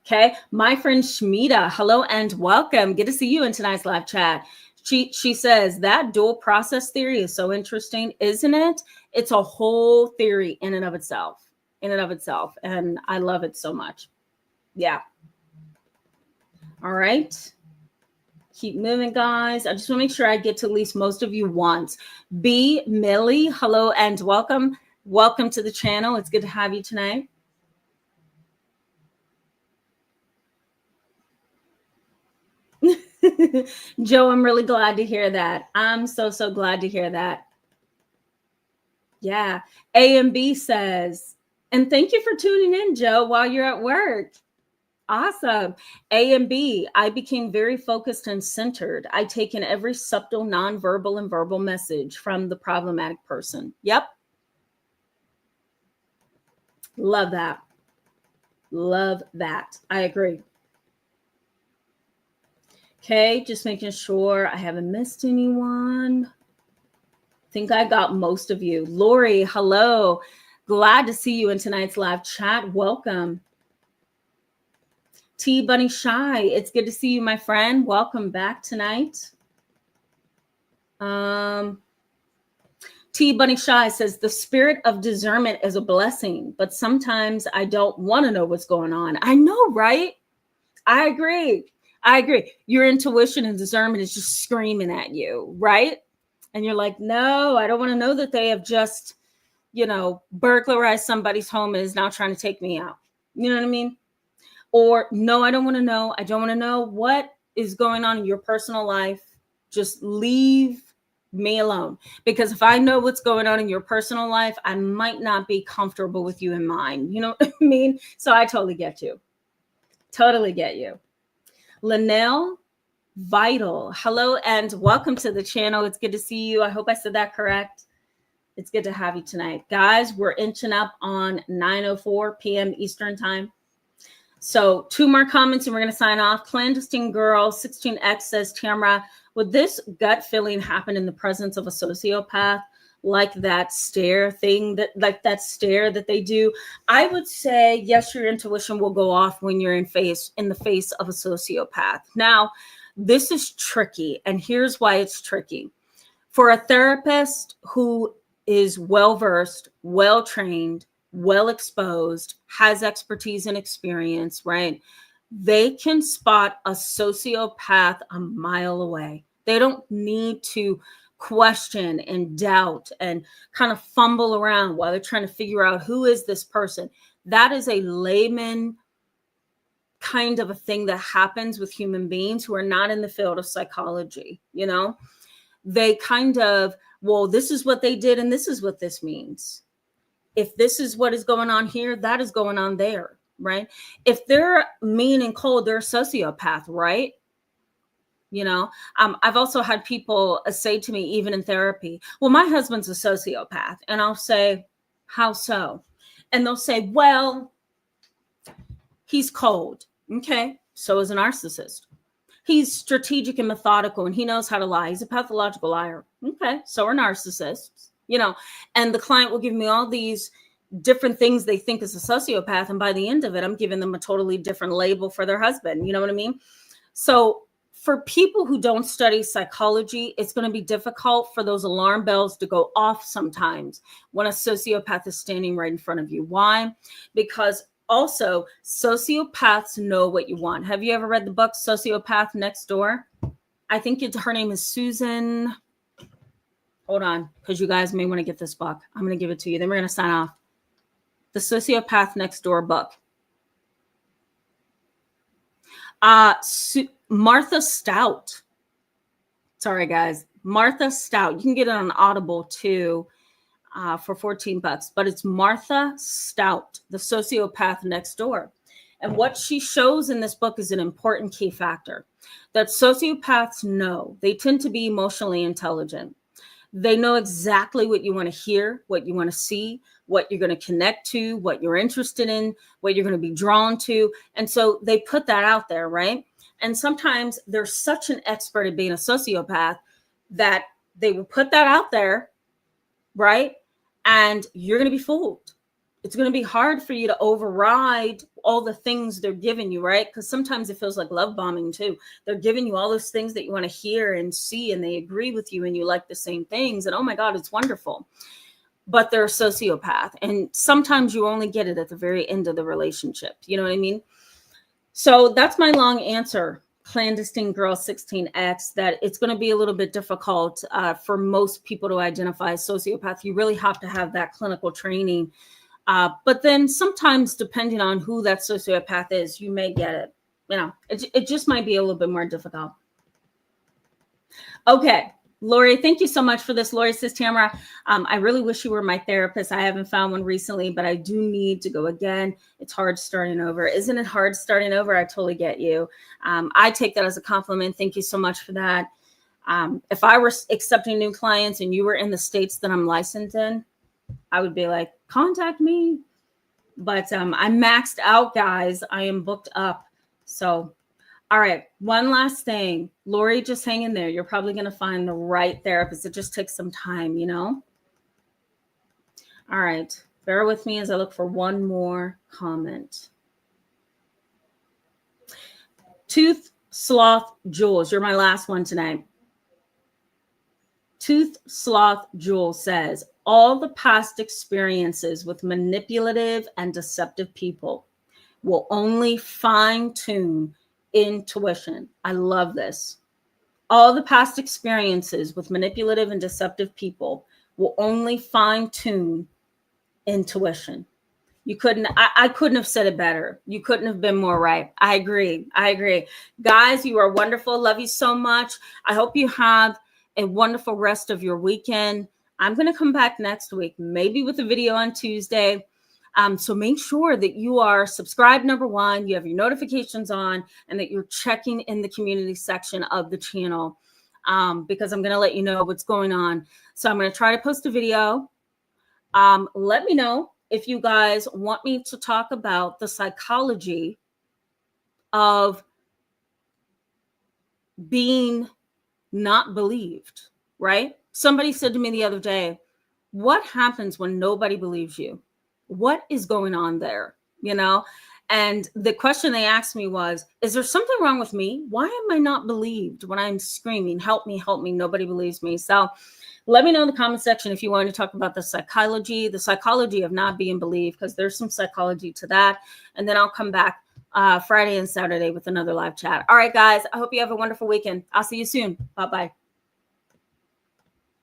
Okay, my friend Shmita, hello and welcome. Good to see you in tonight's live chat. She says that dual process theory is so interesting, isn't it? It's a whole theory in and of itself, and I love it so much. Yeah. All right. Keep moving, guys. I just want to make sure I get to at least most of you once. B. Millie, hello and welcome. Welcome to the channel. It's good to have you tonight. Joe, I'm really glad to hear that. I'm so glad to hear that. Yeah. A and B says, and thank you for tuning in, Joe, while you're at work. Awesome. A and B, I became very focused and centered. I take in every subtle, nonverbal, and verbal message from the problematic person. Yep. Love that. Love that. I agree. Okay, just making sure I haven't missed anyone. I think I got most of you. Lori, hello. Glad to see you in tonight's live chat. Welcome. T Bunny Shy, it's good to see you, my friend. Welcome back tonight. T Bunny Shy says, the spirit of discernment is a blessing, but sometimes I don't want to know what's going on. I know, right? I agree. Your intuition and discernment is just screaming at you, right? And you're like, no, I don't want to know that they have just, burglarized somebody's home and is now trying to take me out. You know what I mean? Or no, I don't want to know. I don't want to know what is going on in your personal life. Just leave me alone. Because if I know what's going on in your personal life, I might not be comfortable with you in mine. You know what I mean? So I totally get you. Totally get you. Linnell, Vital. Hello and welcome to the channel. It's good to see you. I hope I said that correct. It's good to have you tonight. Guys, we're inching up on 9:04 p.m. Eastern time. So 2 more comments and we're going to sign off. Clandestine Girl 16X says, Tamara, would this gut feeling happen in the presence of a sociopath? Like that stare thing, that stare that they do? I would say yes, your intuition will go off when you're in the face of a sociopath. Now, this is tricky, and here's why it's tricky. For a therapist who is well-versed, well-trained, well-exposed, has expertise and experience, right? They can spot a sociopath a mile away. They don't need to question and doubt and kind of fumble around while they're trying to figure out who is this person. That is a layman kind of a thing that happens with human beings who are not in the field of psychology. You know, they kind of, well, this is what they did and this is what this means. If this is what is going on here, that is going on there, right? If they're mean and cold, they're a sociopath, right? You know, I've also had people say to me, even in therapy, well, my husband's a sociopath. And I'll say, how so? And they'll say, well, he's cold. Okay, so is a narcissist. He's strategic and methodical and he knows how to lie. He's a pathological liar. Okay, so are narcissists, you know, and the client will give me all these different things they think is a sociopath. And by the end of it, I'm giving them a totally different label for their husband. You know what I mean? So for people who don't study psychology, it's going to be difficult for those alarm bells to go off sometimes when a sociopath is standing right in front of you. Why? Because also, sociopaths know what you want. Have you ever read the book Sociopath Next Door? I think her name is Susan. Hold on, because you guys may want to get this book. I'm going to give it to you. Then we're going to sign off. The Sociopath Next Door book. Martha Stout. Sorry, guys. Martha Stout. You can get it on Audible, too. For $14, but it's Martha Stout, The Sociopath Next Door. And what she shows in this book is an important key factor that sociopaths know. They tend to be emotionally intelligent. They know exactly what you want to hear, what you want to see, what you're going to connect to, what you're interested in, what you're going to be drawn to. And so they put that out there, right? And sometimes they're such an expert at being a sociopath that they will put that out there, right? And you're going to be fooled. It's going to be hard for you to override all the things they're giving you, right? Because sometimes it feels like love bombing too. They're giving you all those things that you want to hear and see, and they agree with you and you like the same things. And oh my God, it's wonderful. But they're a sociopath. And sometimes you only get it at the very end of the relationship. You know what I mean? So that's my long answer. Clandestine Girl 16X, that it's going to be a little bit difficult for most people to identify as sociopath. You really have to have that clinical training. But then sometimes, depending on who that sociopath is, you may get it. You know, it just might be a little bit more difficult. Okay. Lori, thank you so much for this. Lori says, Tamara, I really wish you were my therapist. I haven't found one recently, but I do need to go again. It's hard starting over. Isn't it hard starting over? I totally get you. I take that as a compliment. Thank you so much for that. If I were accepting new clients and you were in the states that I'm licensed in, I would be like, contact me. But I'm maxed out, guys. I am booked up. So all right. One last thing. Lori, just hang in there. You're probably going to find the right therapist. It just takes some time, you know? All right. Bear with me as I look for one more comment. Tooth Sloth Jules, you're my last one tonight. Tooth Sloth Jules says, all the past experiences with manipulative and deceptive people will only fine-tune intuition. I love this. All the past experiences with manipulative and deceptive people will only fine-tune intuition. You couldn't, I couldn't have said it better. You couldn't have been more right. I agree. Guys, you are wonderful. Love you so much. I hope you have a wonderful rest of your weekend. I'm going to come back next week, maybe with a video on Tuesday. So make sure that you are subscribed, number one, you have your notifications on, and that you're checking in the community section of the channel, because I'm going to let you know what's going on. So I'm going to try to post a video. Let me know if you guys want me to talk about the psychology of being not believed, right? Somebody said to me the other day, what happens when nobody believes you? What is going on there? You know? And the question they asked me was, is there something wrong with me? Why am I not believed when I'm screaming, help me, help me? Nobody believes me. So let me know in the comment section if you want to talk about the psychology of not being believed, because there's some psychology to that. And then I'll come back Friday and Saturday with another live chat. All right, guys, I hope you have a wonderful weekend. I'll see you soon. Bye-bye.